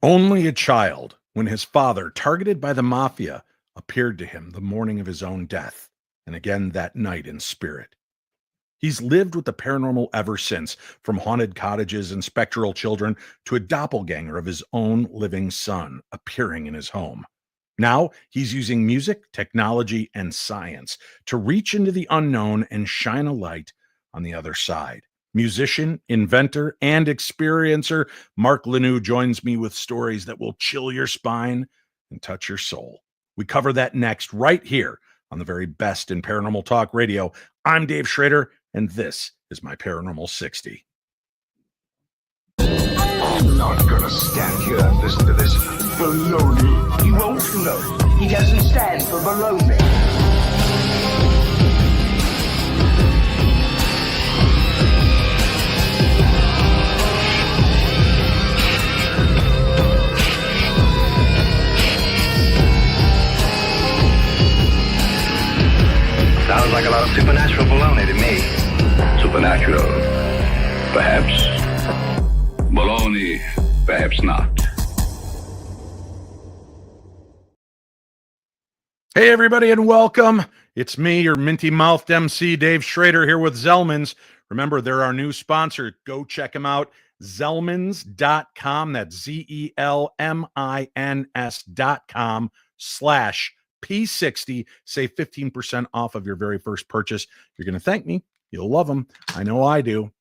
Only a child when his father, targeted by the Mafia, appeared to him the morning of his own death, and again that night in spirit. He's lived with the paranormal ever since, from haunted cottages and spectral children to a doppelganger of his own living son appearing in his home. Now he's using music, technology, and science to reach into the unknown and shine a light on the other side. Musician, inventor, and experiencer Mark Lanoue joins me with stories that will chill your spine and touch your soul. We cover that next right here on the very best in paranormal talk radio. I'm Dave Schrader, and this is my Paranormal 60. I'm not gonna stand here and listen to this baloney. He won't float. He doesn't stand for baloney. Sounds like a lot of supernatural baloney to me. Supernatural, perhaps. Baloney, perhaps not. Hey, everybody, and welcome. It's me, your minty-mouthed MC, Dave Schrader, here with Zellmans. Remember, they're our new sponsor. Go check them out. Zellmans.com. That's ZELMINS.com/P60. Save 15% off of your very first purchase. You're going to thank me. You'll love them. I know I do.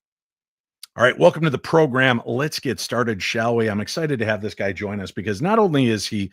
All right, welcome to the program. Let's get started, shall we? I'm excited to have this guy join us because not only is he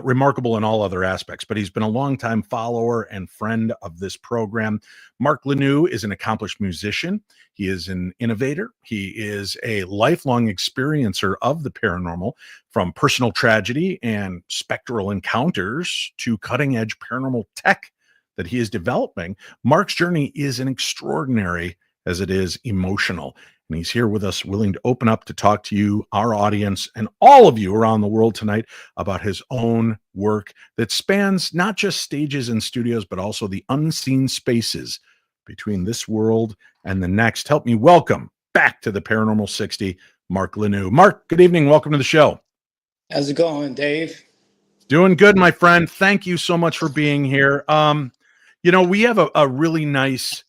remarkable in all other aspects, but he's been a longtime follower and friend of this program. Mark Lanoue is an accomplished musician. He is an innovator. He is a lifelong experiencer of the paranormal, from personal tragedy and spectral encounters to cutting-edge paranormal tech that he is developing. Mark's journey is an extraordinary as it is emotional. And he's here with us, willing to open up to talk to you, our audience, and all of you around the world tonight about his own work that spans not just stages and studios, but also the unseen spaces between this world and the next. Help me welcome back to the Paranormal 60, Mark Lanoue. Mark, good evening. Welcome to the show. How's it going, Dave? Doing good, my friend. Thank you so much for being here. We have a really nice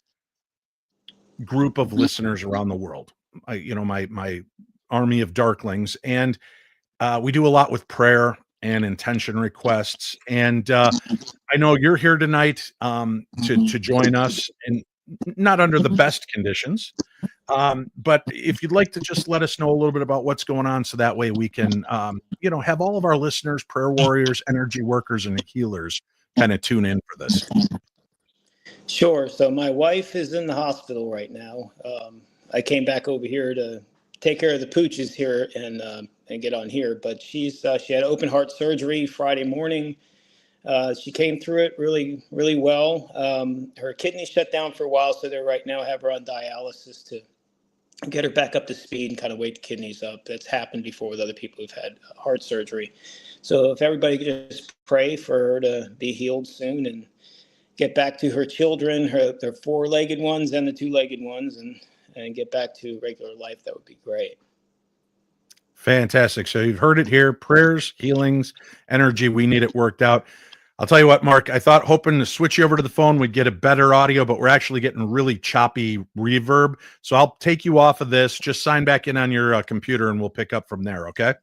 group of listeners around the world. My army of darklings, and we do a lot with prayer and intention requests. And I know you're here tonight to join us, and not under the best conditions. But if you'd like to just let us know a little bit about what's going on, so that way we can, have all of our listeners, prayer warriors, energy workers, and healers kind of tune in for this. Sure. So my wife is in the hospital right now. I came back over here to take care of the pooches here and get on here. But she had open heart surgery Friday morning. She came through it really, really well. Her kidney shut down for a while, so they right now have her on dialysis to get her back up to speed and kind of wake the kidneys up. That's happened before with other people who've had heart surgery. So if everybody could just pray for her to be healed soon and get back to her children, their four-legged ones and the two-legged ones, and get back to regular life, that would be great. Fantastic. So you've heard it here. Prayers, healings, energy. We need it worked out. I'll tell you what, Mark, I thought hoping to switch you over to the phone, we'd get a better audio, but we're actually getting really choppy reverb. So I'll take you off of this. Just sign back in on your computer and we'll pick up from there. Okay.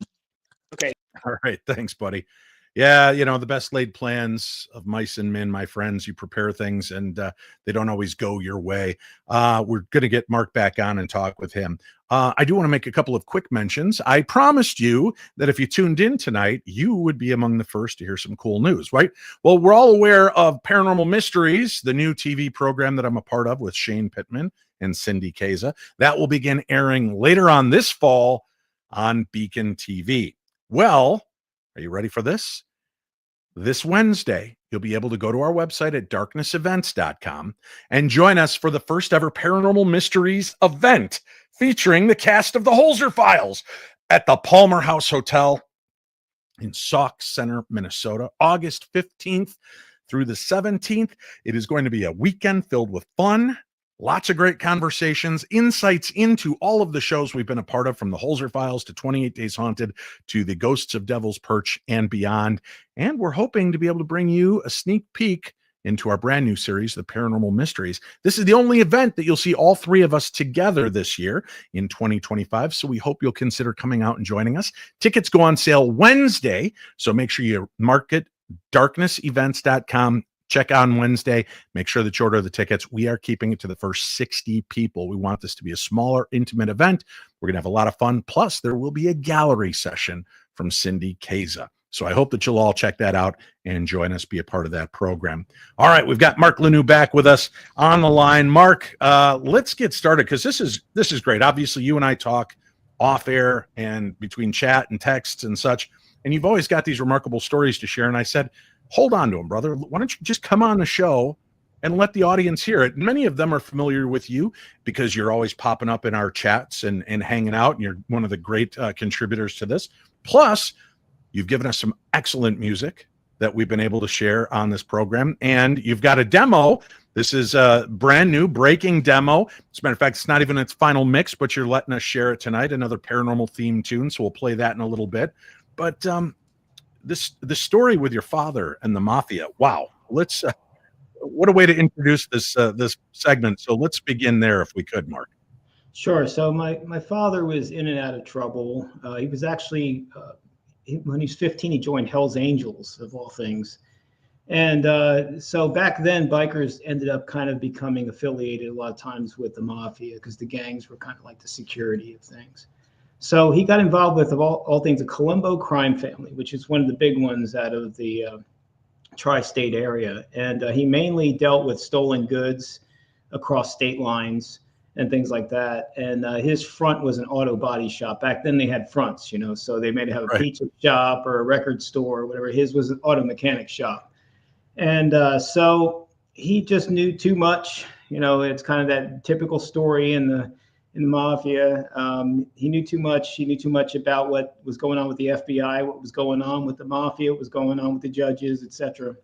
Okay. All right. Thanks, buddy. Yeah, the best laid plans of mice and men, my friends. You prepare things and they don't always go your way. We're going to get Mark back on and talk with him. I do want to make a couple of quick mentions. I promised you that if you tuned in tonight, you would be among the first to hear some cool news, right? Well, we're all aware of Paranormal Mysteries, the new TV program that I'm a part of with Shane Pittman and Cindy Kaza. That will begin airing later on this fall on Beacon TV. Well, are you ready for this? This Wednesday, you'll be able to go to our website at darknessevents.com and join us for the first ever Paranormal Mysteries event featuring the cast of the Holzer Files at the Palmer House Hotel in Sauk Center, Minnesota, August 15th through the 17th. It is going to be a weekend filled with fun, Lots of great conversations, insights into all of the shows we've been a part of, from the Holzer Files to 28 Days Haunted to the Ghosts of Devil's Perch and beyond. And we're hoping to be able to bring you a sneak peek into our brand new series, The Paranormal Mysteries. This is the only event that you'll see all three of us together this year in 2025. So we hope you'll consider coming out and joining us. Tickets go on sale Wednesday. So make sure you mark it, darknessevents.com. Check on Wednesday. Make sure that you order the tickets. We are keeping it to the first 60 people. We want this to be a smaller, intimate event. We're going to have a lot of fun. Plus, there will be a gallery session from Cindy Kaza. So I hope that you'll all check that out and join us, be a part of that program. All right, we've got Mark Lanoue back with us on the line. Mark, let's get started, because this is great. Obviously, you and I talk off air and between chat and texts and such, and you've always got these remarkable stories to share. And I said, hold on to them, brother. Why don't you just come on the show and let the audience hear it? Many of them are familiar with you because you're always popping up in our chats and hanging out, and you're one of the great contributors to this. Plus, you've given us some excellent music that we've been able to share on this program. And you've got a demo. This is a brand new breaking demo. As a matter of fact, it's not even its final mix, but you're letting us share it tonight. Another paranormal theme tune. So we'll play that in a little bit. But the story with your father and the Mafia. Wow. Let's what a way to introduce this segment. So let's begin there if we could, Mark. Sure. So my father was in and out of trouble. He was actually when he was 15, he joined Hell's Angels, of all things. And so back then, bikers ended up kind of becoming affiliated a lot of times with the Mafia, because the gangs were kind of like the security of things. So he got involved with, of all things, the Colombo crime family, which is one of the big ones out of the tri-state area. And he mainly dealt with stolen goods across state lines and things like that. And his front was an auto body shop. Back then they had fronts, so they may have a pizza shop or a record store or whatever. His was an auto mechanic shop. And so he just knew too much. It's kind of that typical story in the Mafia. He knew too much. He knew too much about what was going on with the FBI, what was going on with the Mafia, what was going on with the judges, etc.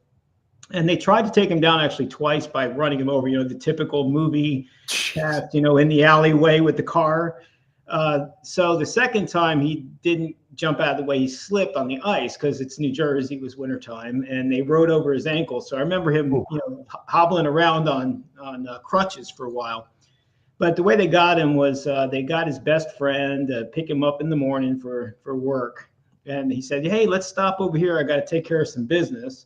And they tried to take him down actually twice by running him over, the typical movie cast, in the alleyway with the car. So the second time he didn't jump out of the way, he slipped on the ice because it's New Jersey, it was wintertime, and they rode over his ankle. So I remember him, hobbling around on crutches for a while. But the way they got him was they got his best friend to pick him up in the morning for work. And he said, hey, let's stop over here. I got to take care of some business.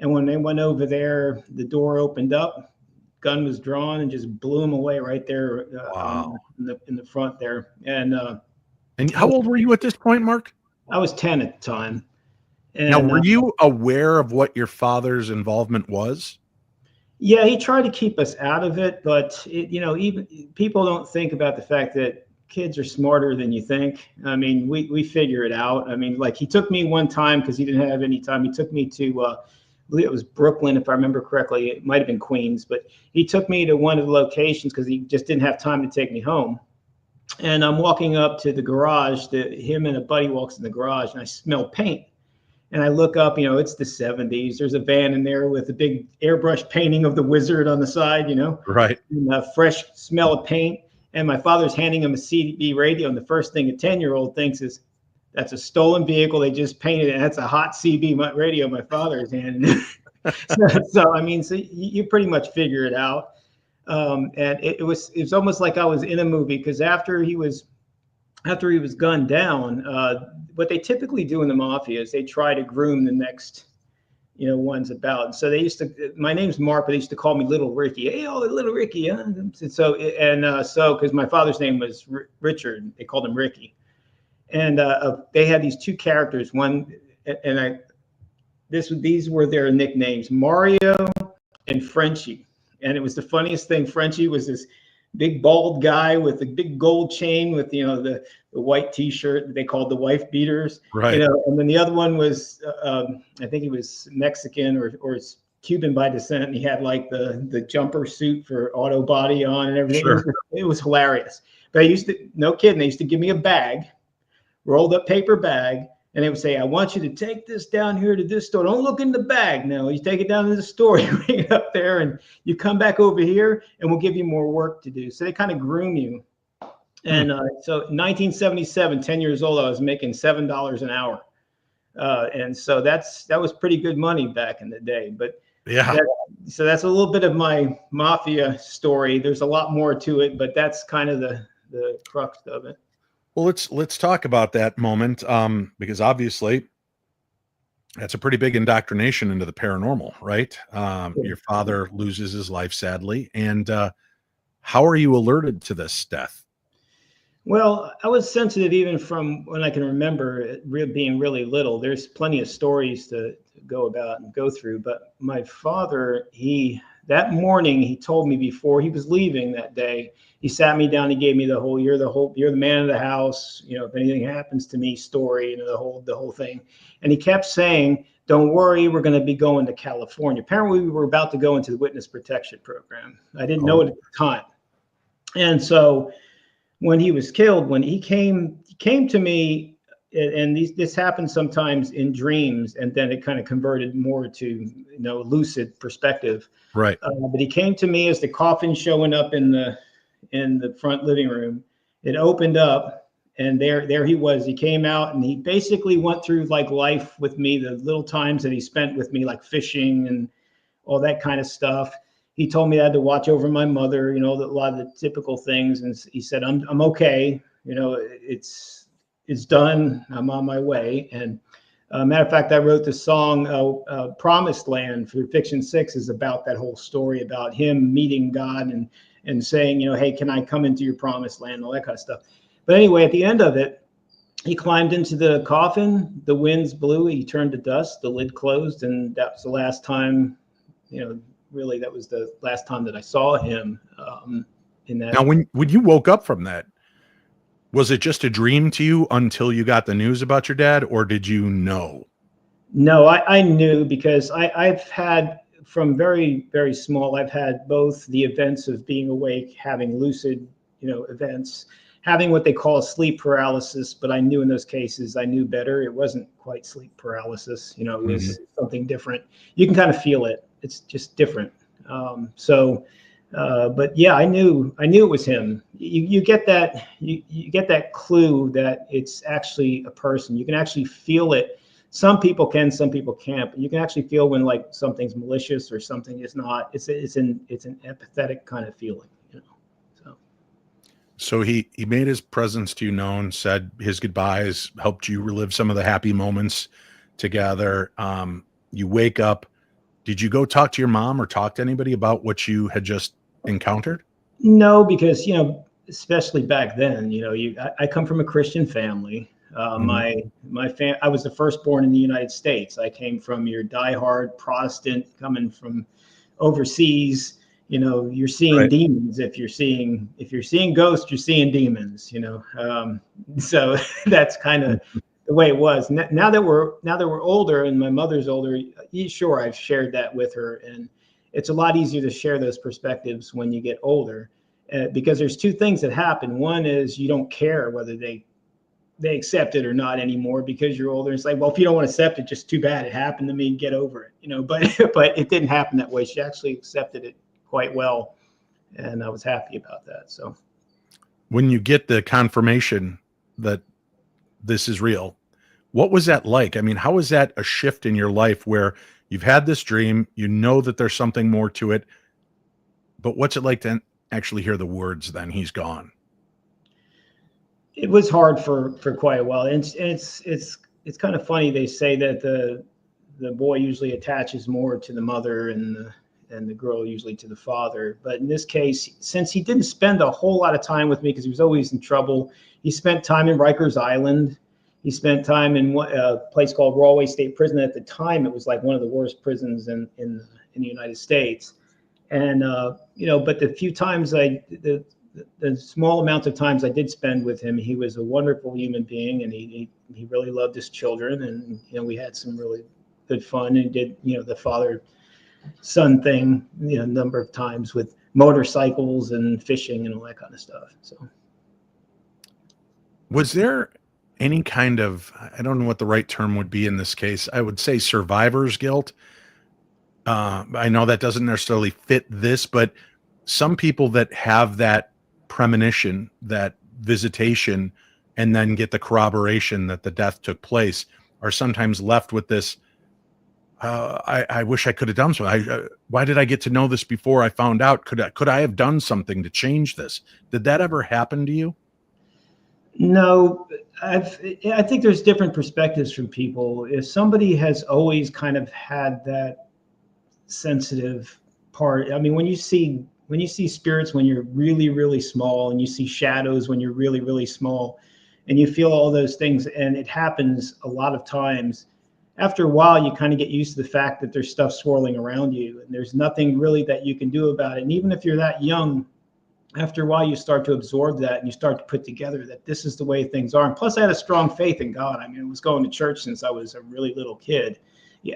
And when they went over there, the door opened up, gun was drawn, and just blew him away right there. Wow. in the front there. And how old were you at this point, Mark? I was 10 at the time. And, now, were you aware of what your father's involvement was? Yeah, he tried to keep us out of it, but even people don't think about the fact that kids are smarter than you think. I mean, we figure it out. I mean, like, he took me one time because he didn't have any time. He took me to, I believe it was Brooklyn, if I remember correctly. It might have been Queens, but he took me to one of the locations because he just didn't have time to take me home. And I'm walking up to the garage. Him and a buddy walks in the garage, and I smell paint. And I look up, it's the 70s. There's a van in there with a big airbrush painting of the wizard on the side, Right. And a fresh smell of paint. And my father's handing him a CB radio. And the first thing a 10-year-old thinks is, that's a stolen vehicle. They just painted it. And that's a hot CB radio my father is handing. So you pretty much figure it out. And it was almost like I was in a movie, because after he was gunned down, what they typically do in the Mafia is they try to groom the next, ones about. So they used to, my name's Mark, but they used to call me Little Ricky. Hey, Little Ricky. Huh? So because my father's name was Richard, they called him Ricky. And they had these two characters. These were their nicknames, Mario and Frenchie. And it was the funniest thing. Frenchie was this big bald guy with a big gold chain with the white T-shirt they called the wife beaters, right? And then the other one was I think he was Mexican or Cuban by descent, and he had like the jumper suit for auto body on and everything. Sure. It was hilarious. But they used to give me a bag, rolled up paper bag, And they would say, I want you to take this down here to this store. Don't look in the bag. No, you take it down to the store, you bring it up there, and you come back over here, and we'll give you more work to do. So they kind of groom you. And so 1977, 10 years old, I was making $7 an hour. And so that was pretty good money back in the day. But Yeah. So that's a little bit of my Mafia story. There's a lot more to it, but that's kind of the crux of it. Well, let's talk about that moment, because obviously that's a pretty big indoctrination into the paranormal, right? Your father loses his life, sadly. And how are you alerted to this death? Well, I was sensitive even from when I can remember being really little. There's plenty of stories to go about and go through. But my father, that morning, he told me before he was leaving that day, he sat me down. He gave me you're the man of the house. You know, if anything happens to me, story. You know, the whole thing. And he kept saying, "Don't worry, we're going to be going to California." Apparently, we were about to go into the witness protection program. I didn't know it at the time, and so when he was killed, when he came to me, and this happens sometimes in dreams, and then it kind of converted more to lucid perspective. Right. But he came to me as the coffin showing up in the front living room. It opened up, and there he was. He came out, and he basically went through like life with me, the little times that he spent with me, like fishing and all that kind of stuff. He told me I had to watch over my mother, a lot of the typical things. And he said, I'm okay. It's done. I'm on my way. And matter of fact, I wrote the song Promised Land for Fiction 6 is about that whole story about him meeting God and saying, hey, can I come into your promised land? All that kind of stuff. But anyway, at the end of it, he climbed into the coffin. The winds blew. He turned to dust. The lid closed. And that was the last time, really, that was the last time that I saw him in that. Now, when you woke up from that, was it just a dream to you until you got the news about your dad, or did you know? No, I knew, because I've had, from very, very small, I've had both the events of being awake, having lucid, events, having what they call sleep paralysis. But I knew in those cases, I knew better. It wasn't quite sleep paralysis. It was something different. You can kind of feel it. It's just different. But yeah, I knew it was him. You get that, you get that clue that it's actually a person. You can actually feel it. Some people can, some people can't, but you can actually feel when like something's malicious or something is not. It's an empathetic kind of feeling, So he made his presence to you known, said his goodbyes, helped you relive some of the happy moments together. You wake up. Did you go talk to your mom or talk to anybody about what you had just encountered? No, because, especially back then, I come from a Christian family. I was the firstborn in the United States. I came from your diehard Protestant coming from overseas. You're seeing demons. If you're seeing ghosts, you're seeing demons, so that's kind of the way it was. Now that we're older and my mother's older, sure, I've shared that with her, and it's a lot easier to share those perspectives when you get older, because there's two things that happen. One is you don't care whether they accept it or not anymore because you're older. It's like, well, if you don't want to accept it, just too bad. It happened to me. Get over it, But it didn't happen that way. She actually accepted it quite well, and I was happy about that. So, when you get the confirmation that this is real, what was that like? I mean, how was that a shift in your life where you've had this dream, that there's something more to it, but what's it like to actually hear the words, then he's gone? It was hard for quite a while. And it's kind of funny. They say that the boy usually attaches more to the mother and the girl usually to the father. But in this case, since he didn't spend a whole lot of time with me because he was always in trouble, he spent time in Rikers Island. He spent time in a place called Galway State Prison. At the time, it was like one of the worst prisons in the United States. And but the few times the small amounts of times I did spend with him, he was a wonderful human being, and he really loved his children, and we had some really good fun, and did the father-son thing a number of times with motorcycles and fishing and all that kind of stuff. So, was there any kind of, I don't know what the right term would be in this case. I would say survivor's guilt. I know that doesn't necessarily fit this, but some people that have that premonition, that visitation, and then get the corroboration that the death took place are sometimes left with this. I wish I could have done something. Why did I get to know this before I found out? Could I have done something to change this? Did that ever happen to you? No, I think there's different perspectives from people. If somebody has always kind of had that sensitive part, I mean, when you see spirits when you're really, really small, and you see shadows when you're really, really small, and you feel all those things, and it happens a lot of times, after a while, you kind of get used to the fact that there's stuff swirling around you, and there's nothing really that you can do about it. And even if you're that young, after a while, you start to absorb that, and you start to put together that this is the way things are. And plus, I had a strong faith in God. I mean, I was going to church since I was a really little kid,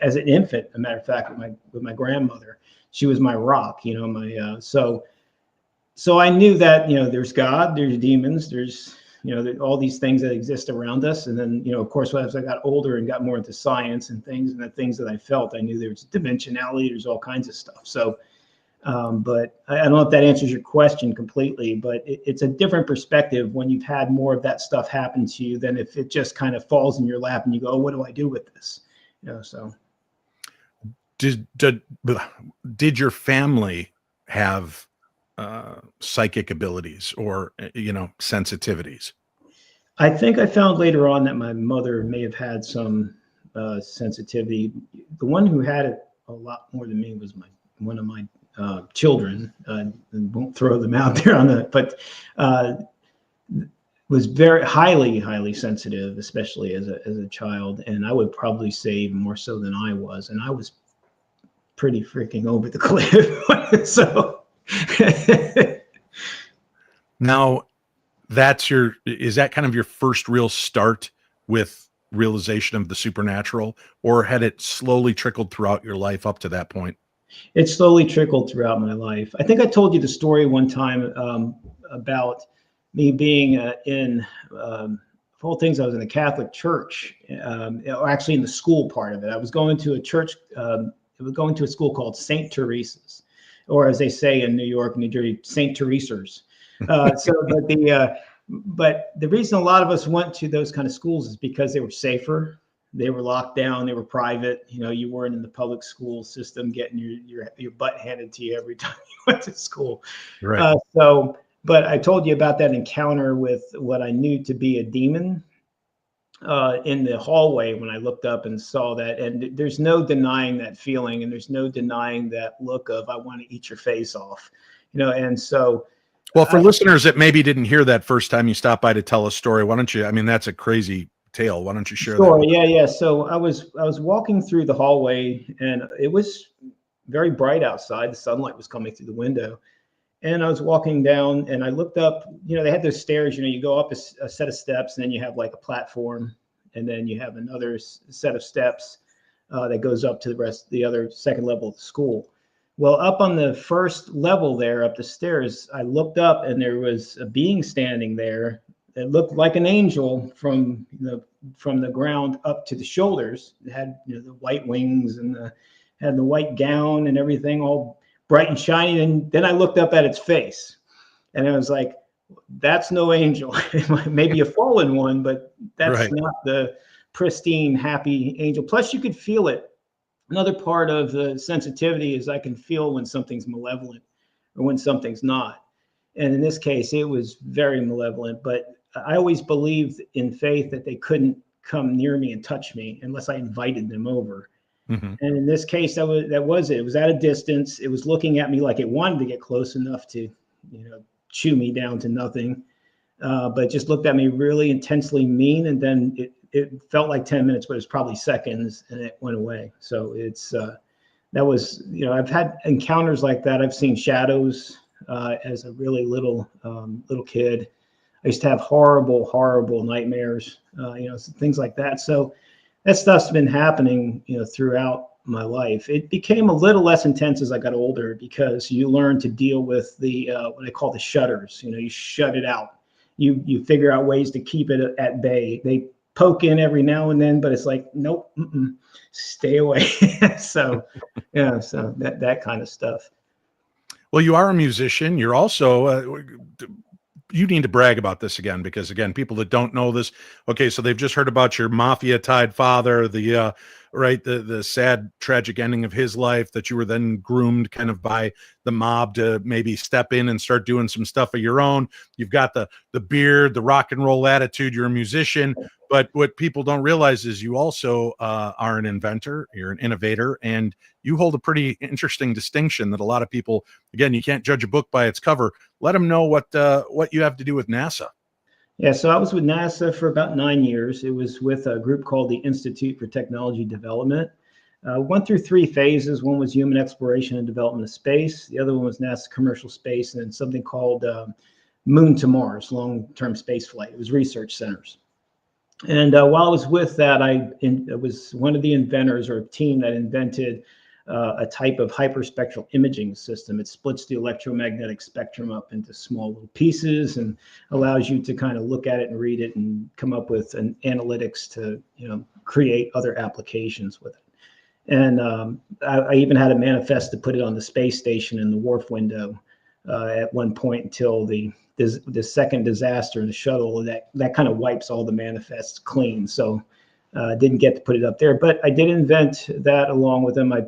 as an infant. As a matter of fact, with my grandmother, she was my rock. You know, so I knew that, you know, there's God, there's demons, there's, you know, all these things that exist around us. And then, you know, of course, as I got older and got more into science and things, and the things that I felt, I knew there's dimensionality, there's all kinds of stuff. So. But I don't know if that answers your question completely, but it's a different perspective when you've had more of that stuff happen to you than if it just kind of falls in your lap and you go, oh, what do I do with this? You know, so. Did your family have psychic abilities or, you know, sensitivities? I think I found later on that my mother may have had some sensitivity. The one who had it a lot more than me was one of my children, and won't throw them out there on the, but was very highly sensitive, especially as a child. And I would probably say even more so than I was. And I was pretty freaking over the cliff. So now is that kind of your first real start with realization of the supernatural, or had it slowly trickled throughout your life up to that point? It slowly trickled throughout my life. I think I told you the story one time about me being of all things, I was in the Catholic Church, or actually in the school part of it. I was going to a church, going to a school called St. Teresa's, or as they say in New York, New Jersey, St. Teresa's. But the reason a lot of us went to those kind of schools is because they were safer. They were locked down. They were private. You know, you weren't in the public school system getting your butt handed to you every time you went to school. Right. But I told you about that encounter with what I knew to be a demon in the hallway when I looked up and saw that. And there's no denying that feeling, and there's no denying that look of, I want to eat your face off. You know, and so. Well, for listeners that maybe didn't hear that first time you stopped by to tell a story, why don't you? I mean, that's a crazy tale. Why don't you share that? Yeah. So I was walking through the hallway, and it was very bright outside. The sunlight was coming through the window, and I was walking down, and I looked up. You know, they had those stairs. You know, you go up a set of steps, and then you have like a platform, and then you have another set of steps that goes up to the other second level of the school. Well, up on the first level there, up the stairs, I looked up, and there was a being standing there. It looked like an angel from the ground up to the shoulders. It had, you know, the white wings and had the white gown and everything all bright and shiny. And then I looked up at its face, and I was like, that's no angel. Maybe a fallen one, but that's right. Not the pristine, happy angel. Plus, you could feel it. Another part of the sensitivity is I can feel when something's malevolent or when something's not. And in this case, it was very malevolent, but I always believed in faith that they couldn't come near me and touch me unless I invited them over. Mm-hmm. And in this case, that was it. It was at a distance. It was looking at me like it wanted to get close enough to, you know, chew me down to nothing. But just looked at me really intensely mean. And then it felt like 10 minutes, but it was probably seconds, and it went away. So it's, that was, you know, I've had encounters like that. I've seen shadows as a really little kid. I used to have horrible nightmares, you know, things like that. So that stuff's been happening, you know, throughout my life. It became a little less intense as I got older because you learn to deal with the what I call the shutters. You know, you shut it out. You figure out ways to keep it at bay. poke in every now and then, but it's like, nope, stay away. So, yeah, so that kind of stuff. Well, you are a musician. You're also, you need to brag about this again, because again, people that don't know this, okay, so they've just heard about your mafia tied father, the sad tragic ending of his life, that you were then groomed kind of by the mob to maybe step in and start doing some stuff of your own. You've got the beard, the rock and roll attitude. You're a musician, but what people don't realize is you also are an inventor. You're an innovator, and you hold a pretty interesting distinction that a lot of people, again, you can't judge a book by its cover. Let them know what you have to do with NASA. Yeah, so I was with NASA for about 9 years. It was with a group called the Institute for Technology Development. Went through 3 phases. One was human exploration and development of space. The other one was NASA commercial space, and then something called Moon to Mars, long-term space flight. It was research centers. And while I was with that, I was one of the inventors, or a team that invented a type of hyperspectral imaging system. It splits the electromagnetic spectrum up into small little pieces and allows you to kind of look at it and read it and come up with an analytics to, create other applications with it. And I even had a manifest to put it on the space station in the Wharf window at one point, until the second disaster in the shuttle that kind of wipes all the manifests clean. So didn't get to put it up there, but I did invent that along with them. I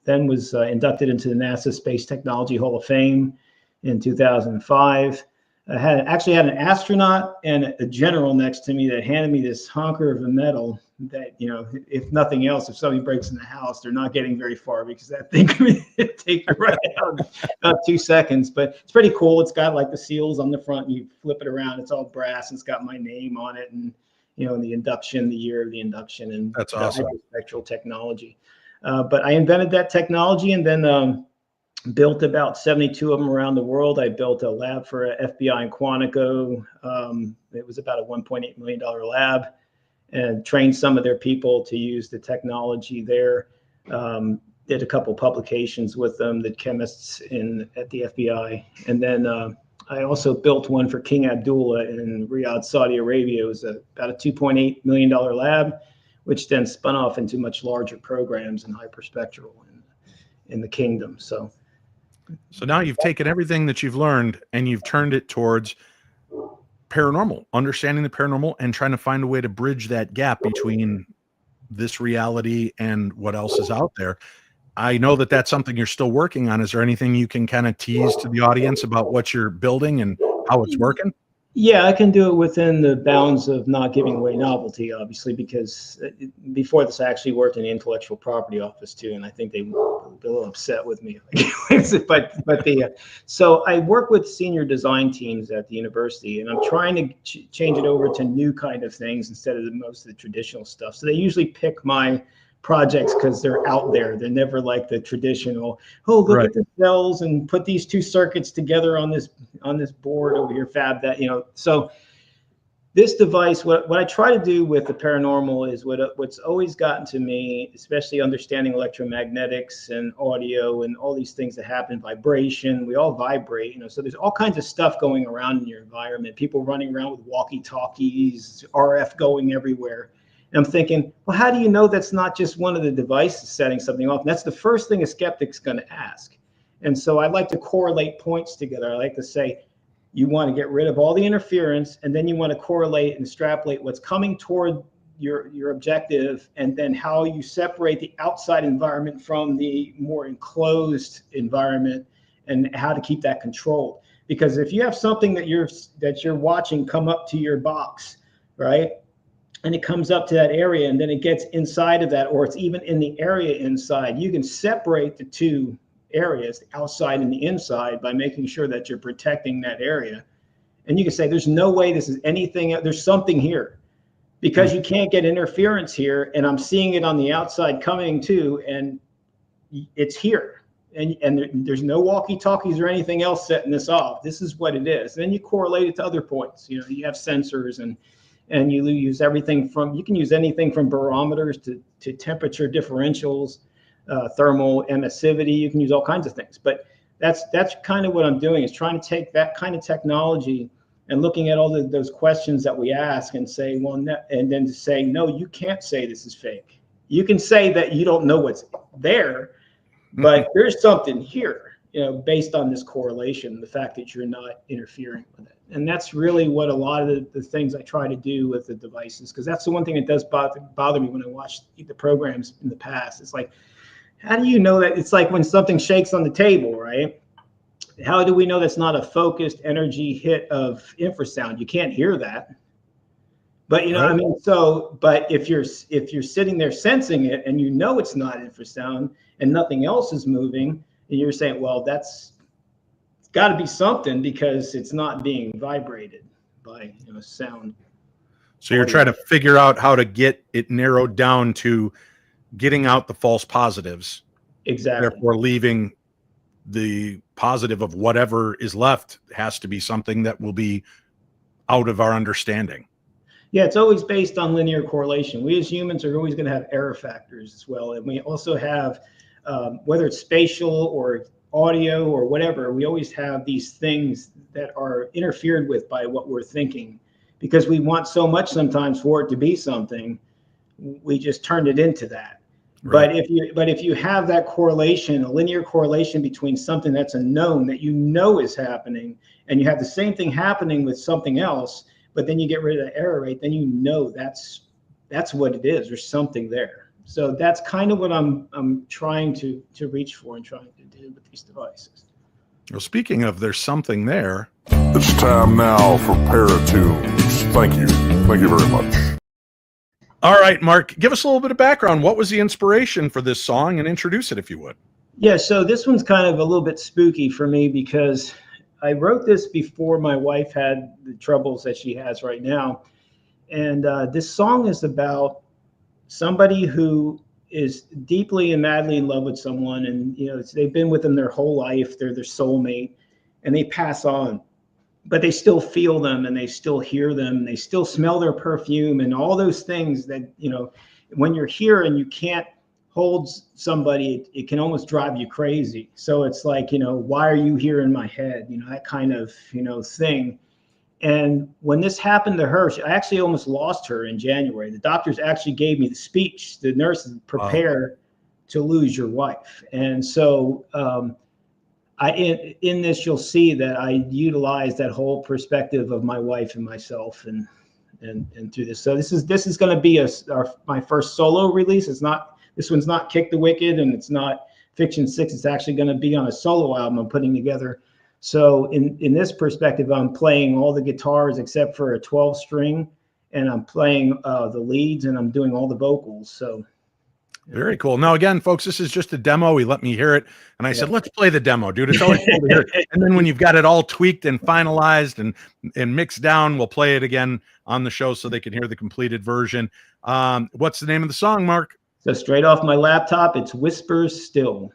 then was inducted into the NASA Space Technology Hall of Fame in 2005. I actually had an astronaut and a general next to me that handed me this honker of a medal that, if nothing else, if somebody breaks in the house, they're not getting very far, because that thing can take you right out in about 2 seconds. But it's pretty cool. It's got like the seals on the front, and you flip it around. It's all brass. It's got my name on it, and the induction, the year of the induction, and that's awesome. Hyperspectral technology. But I invented that technology, and then built about 72 of them around the world. I built a lab for FBI in Quantico. It was about a $1.8 million lab, and trained some of their people to use the technology there. Did a couple publications with them, the chemists at the FBI. And then I also built one for King Abdullah in Riyadh, Saudi Arabia. It was about a $2.8 million lab, which then spun off into much larger programs in hyperspectral in the kingdom. So now you've taken everything that you've learned and you've turned it towards paranormal, understanding the paranormal, and trying to find a way to bridge that gap between this reality and what else is out there. I know that that's something you're still working on. Is there anything you can kind of tease to the audience about what you're building and how it's working? Yeah, I can do it within the bounds of not giving away novelty, obviously, because before this, I actually worked in the intellectual property office too, and I think they were a little upset with me. So I work with senior design teams at the university, and I'm trying to change it over to new kind of things instead of most of the traditional stuff. So they usually pick my projects because they're out there. They're never like the traditional, look at the cells and put these 2 circuits together on this board over here, fab that, So this device, what I try to do with the paranormal is what's always gotten to me, especially understanding electromagnetics and audio and all these things that happen, vibration. We all vibrate, so there's all kinds of stuff going around in your environment. People running around with walkie-talkies, RF going everywhere. And I'm thinking, well, how do you know that's not just one of the devices setting something off? And that's the first thing a skeptic's going to ask. And so I like to correlate points together. I like to say, you want to get rid of all the interference, and then you want to correlate and extrapolate what's coming toward your objective, and then how you separate the outside environment from the more enclosed environment, and how to keep that controlled. Because if you have something that you're watching come up to your box, right? And it comes up to that area, and then it gets inside of that, or it's even in the area inside. You can separate the 2 areas, the outside and the inside, by making sure that you're protecting that area. And you can say, there's no way this is anything, there's something here, because you can't get interference here, and I'm seeing it on the outside coming too, and it's here. And there's no walkie-talkies or anything else setting this off. This is what it is. And then you correlate it to other points. You have sensors, and you use everything you can use anything from barometers to temperature differentials, thermal emissivity. You can use all kinds of things. But that's kind of what I'm doing, is trying to take that kind of technology and looking at all those questions that we ask and say, well, and then to say, no, you can't say this is fake. You can say that you don't know what's there, but there's something here, based on this correlation, the fact that you're not interfering with it. And that's really what a lot of the things I try to do with the devices, because that's the one thing that does bother me when I watch the programs in the past. It's like, how do you know that? It's like when something shakes on the table, right? How do we know that's not a focused energy hit of infrasound? You can't hear that. But Right. I mean, so, but if you're sitting there sensing it and it's not infrasound and nothing else is moving, and you're saying, well, it's got to be something because it's not being vibrated by sound. So you're trying to figure out how to get it narrowed down to getting out the false positives. Exactly. Therefore, leaving the positive of whatever is left has to be something that will be out of our understanding. Yeah, it's always based on linear correlation. We as humans are always going to have error factors as well. And we also have, whether it's spatial or audio or whatever, we always have these things that are interfered with by what we're thinking, because we want so much sometimes for it to be something, we just turned it into that. Right. But if you have that correlation, a linear correlation between something that's a known that is happening, and you have the same thing happening with something else, but then you get rid of the error rate, then that's what it is. There's something there. So that's kind of what I'm trying to reach for and trying to do with these devices. Well, speaking of there's something there. It's time now for Paratunes. Thank you very much. All right, Mark, give us a little bit of background. What was the inspiration for this song, and introduce it if you would? Yeah, so this one's kind of a little bit spooky for me because I wrote this before my wife had the troubles that she has right now. And this song is about somebody who is deeply and madly in love with someone. And, they've been with them their whole life. They're their soulmate, and they pass on. But they still feel them, and they still hear them, and they still smell their perfume, and all those things that, when you're here and you can't hold somebody, it can almost drive you crazy. So it's like, why are you here in my head? That kind of, thing. And when this happened to her, I actually almost lost her in January. The doctors actually gave me the speech. The nurses prepare to lose your wife. And so, in this, you'll see that I utilize that whole perspective of my wife and myself, and through this. So this is going to be my first solo release. This one's not Kick the Wicked, and it's not Fiction 6. It's actually going to be on a solo album I'm putting together. So in this perspective, I'm playing all the guitars except for a 12-string, and I'm playing the leads, and I'm doing all the vocals. So. Very cool. Now, again, folks, this is just a demo. He let me hear it, and I said, let's play the demo, dude. It's always cool to hear it. And then when you've got it all tweaked and finalized and mixed down, we'll play it again on the show so they can hear the completed version. What's the name of the song, Mark? So straight off my laptop, it's Whispers Still.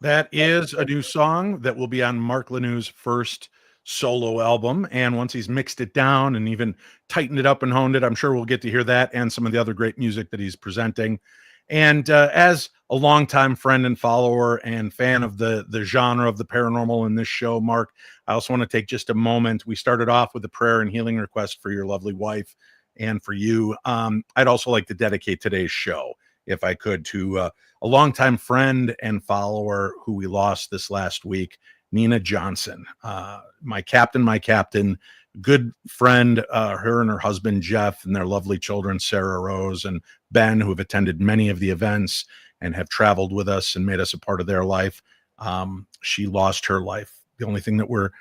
That is a new song that will be on Mark Lanoue's first solo album. And once he's mixed it down and even tightened it up and honed it, I'm sure we'll get to hear that and some of the other great music that he's presenting. And as a longtime friend and follower and fan of the genre of the paranormal in this show, Mark, I also want to take just a moment. We started off with a prayer and healing request for your lovely wife and for you. I'd also like to dedicate today's show, if I could, to a longtime friend and follower who we lost this last week, Nina Johnson, my captain, good friend, her and her husband, Jeff, and their lovely children, Sarah Rose and Ben, who have attended many of the events and have traveled with us and made us a part of their life. She lost her life. The only thing that we're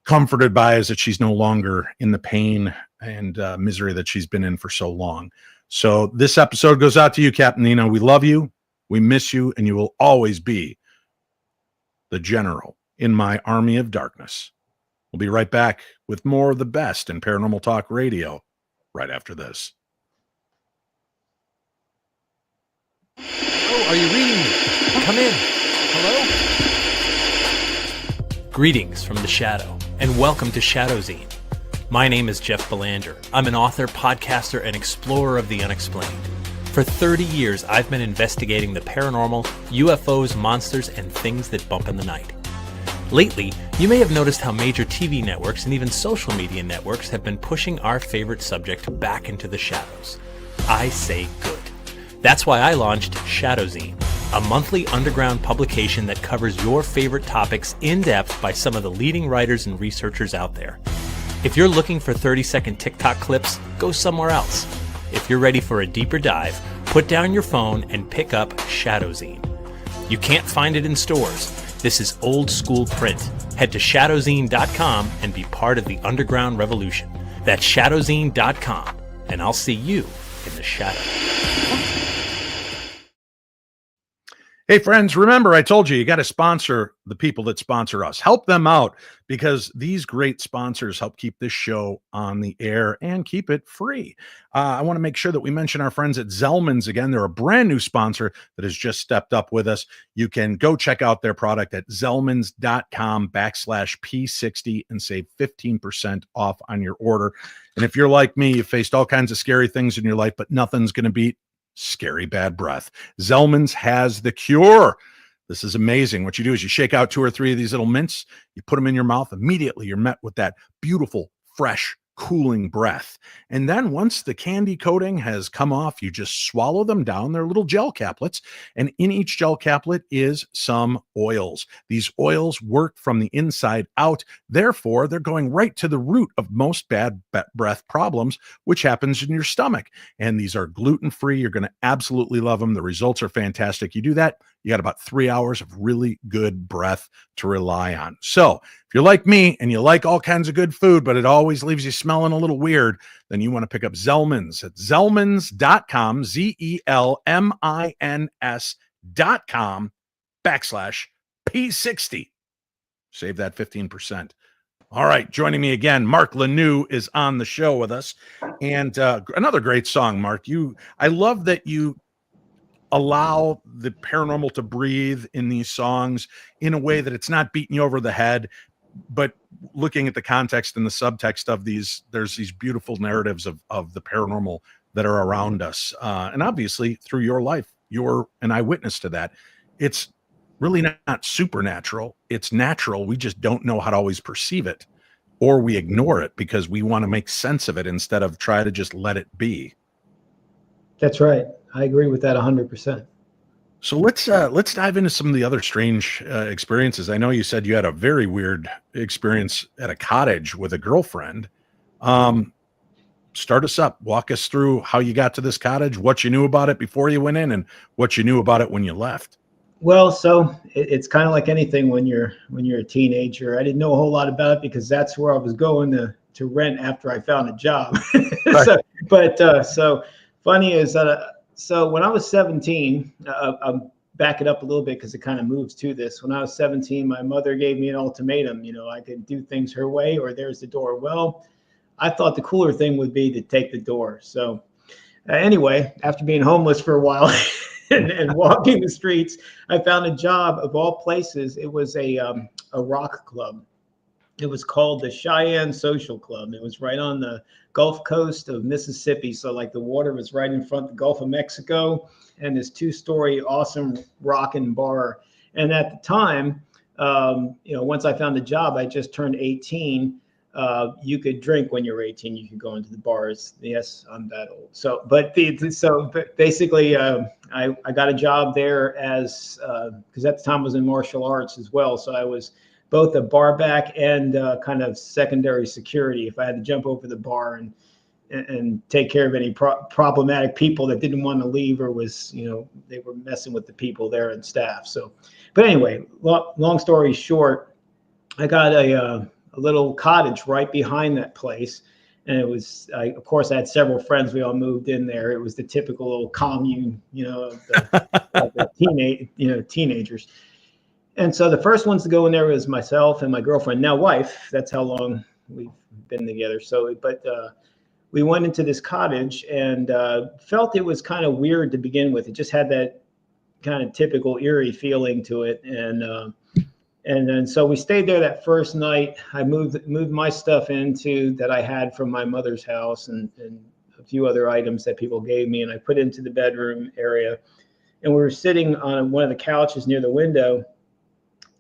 comforted by is that she's no longer in the pain and misery that she's been in for so long. So this episode goes out to you, Captain Nina. We love you, we miss you, and you will always be the general in my army of darkness. We'll be right back with more of the best in Paranormal Talk Radio right after this. Oh, are you reading me? Come in. Hello? Greetings from the Shadow, and welcome to Shadowzine. My name is Jeff Belanger. I'm an author, podcaster, and explorer of the unexplained. For 30 years, I've been investigating the paranormal, UFOs, monsters, and things that bump in the night. Lately, you may have noticed how major TV networks and even social media networks have been pushing our favorite subject back into the shadows. I say good. That's why I launched Shadowzine, a monthly underground publication that covers your favorite topics in depth by some of the leading writers and researchers out there. If you're looking for 30-second TikTok clips, go somewhere else. If you're ready for a deeper dive, put down your phone and pick up Shadowzine. You can't find it in stores. This is old school print. Head to shadowzine.com and be part of the underground revolution. That's shadowzine.com, and I'll see you in the shadow. Hey, friends, remember, I told you, you got to sponsor the people that sponsor us. Help them out, because these great sponsors help keep this show on the air and keep it free. I want to make sure that we mention our friends at Zellman's again. They're a brand new sponsor that has just stepped up with us. You can go check out their product at zellmans.com/P60 and save 15% off on your order. And if you're like me, you've faced all kinds of scary things in your life, but nothing's going to beat scary bad breath. Zellman's has the cure. This is amazing. What you do is you shake out 2 or 3 of these little mints, you put them in your mouth, immediately you're met with that beautiful, fresh, cooling breath. And then once the candy coating has come off, you just swallow them down. They're little gel caplets, and in each gel caplet is some oils. These oils work from the inside out. Therefore, they're going right to the root of most bad breath problems, which happens in your stomach. And these are gluten-free. You're going to absolutely love them. The results are fantastic. You do that, you got about 3 hours of really good breath to rely on. So if you're like me and you like all kinds of good food, but it always leaves you smelling a little weird, then you want to pick up Zellman's at zellmans.com, ZELMINS.com/P60. Save that 15%. All right, joining me again, Mark Lanoue is on the show with us. And another great song, Mark. I love that you allow the paranormal to breathe in these songs in a way that it's not beating you over the head, but looking at the context and the subtext of these, there's these beautiful narratives of the paranormal that are around us. And obviously through your life, you're an eyewitness to that. It's really not supernatural. It's natural. We just don't know how to always perceive it, or we ignore it because we want to make sense of it instead of try to just let it be. That's right. I agree with that 100%. So let's dive into some of the other strange experiences. I know you said you had a very weird experience at a cottage with a girlfriend. Start us up. Walk us through how you got to this cottage, what you knew about it before you went in, and what you knew about it when you left. Well, so it's kind of like anything when you're a teenager. I didn't know a whole lot about it because that's where I was going to rent after I found a job. Right. So funny is that. So when I was 17, I'm back it up a little bit because it kind of moves to this. When I was 17, my mother gave me an ultimatum. I could do things her way or there's the door. Well, I thought the cooler thing would be to take the door. So anyway, after being homeless for a while, and walking the streets, I found a job of all places. It was a rock club. It was called the Cheyenne Social Club. It was right on the Gulf Coast of Mississippi. So like the water was right in front of the Gulf of Mexico, and this 2-story awesome rockin' bar. And at the time, once I found the job, I just turned 18. You could drink when you're 18. You could go into the bars. Yes, I'm that old. So, but basically, I got a job there as because at the time I was in martial arts as well. So I was both a bar back and kind of secondary security. If I had to jump over the bar and take care of any problematic people that didn't want to leave or was, they were messing with the people there and staff. So, but anyway, long story short, I got a little cottage right behind that place. And it was, of course, I had several friends. We all moved in there. It was the typical little commune, of the teenagers. And so the first ones to go in there was myself and my girlfriend, now wife. That's how long we've been together. So, but we went into this cottage and felt it was kind of weird to begin with. It just had that kind of typical eerie feeling to it. And then so we stayed there that first night. I moved my stuff into that I had from my mother's house and a few other items that people gave me, and I put into the bedroom area. And we were sitting on one of the couches near the window.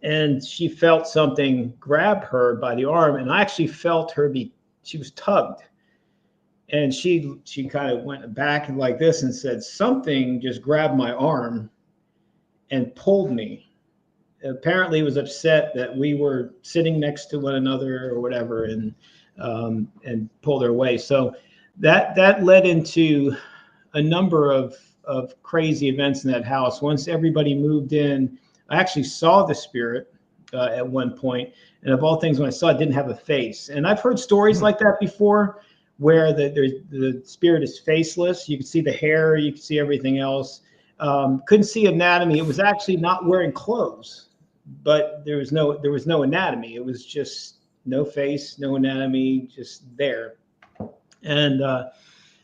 And she felt something grab her by the arm, and I actually felt her she was tugged. And she kind of went back like this and said, something just grabbed my arm and pulled me. Apparently was upset that we were sitting next to one another or whatever, and pulled her away. So that led into a number of crazy events in that house. Once everybody moved in, I actually saw the spirit at one point, and of all things, when I saw it, didn't have a face. And I've heard stories like that before, where the spirit is faceless. You can see the hair, you can see everything else. Couldn't see anatomy. It was actually not wearing clothes, but there was no anatomy. It was just no face, no anatomy, just there. And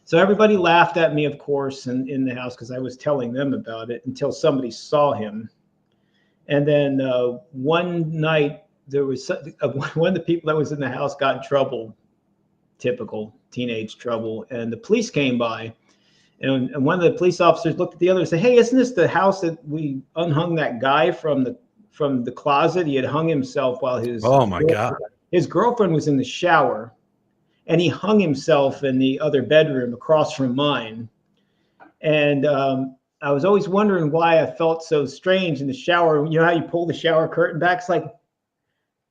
so everybody laughed at me, of course, in the house because I was telling them about it until somebody saw him. And then one night, there was one of the people that was in the house got in trouble, typical teenage trouble, and the police came by. And one of the police officers looked at the other and said, "Hey, isn't this the house that we unhung that guy from the closet? He had hung himself while his girlfriend was in the shower, and he hung himself in the other bedroom across from mine." And I was always wondering why I felt so strange in the shower. You know how you pull the shower curtain back? It's like,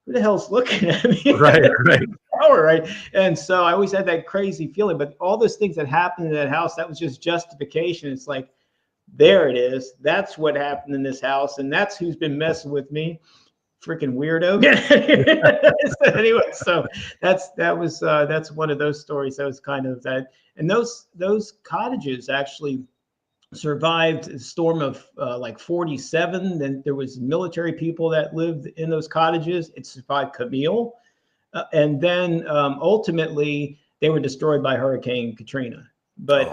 who the hell's looking at me? Right. Shower, right? And so I always had that crazy feeling. But all those things that happened in that house, that was just justification. It's like, there it is. That's what happened in this house, and that's who's been messing with me. Freaking weirdo. So anyway, so that's one of those stories. That was kind of that. And those cottages actually survived a storm of like 47. Then there was military people that lived in those cottages. It survived Camille. And then ultimately they were destroyed by Hurricane Katrina. But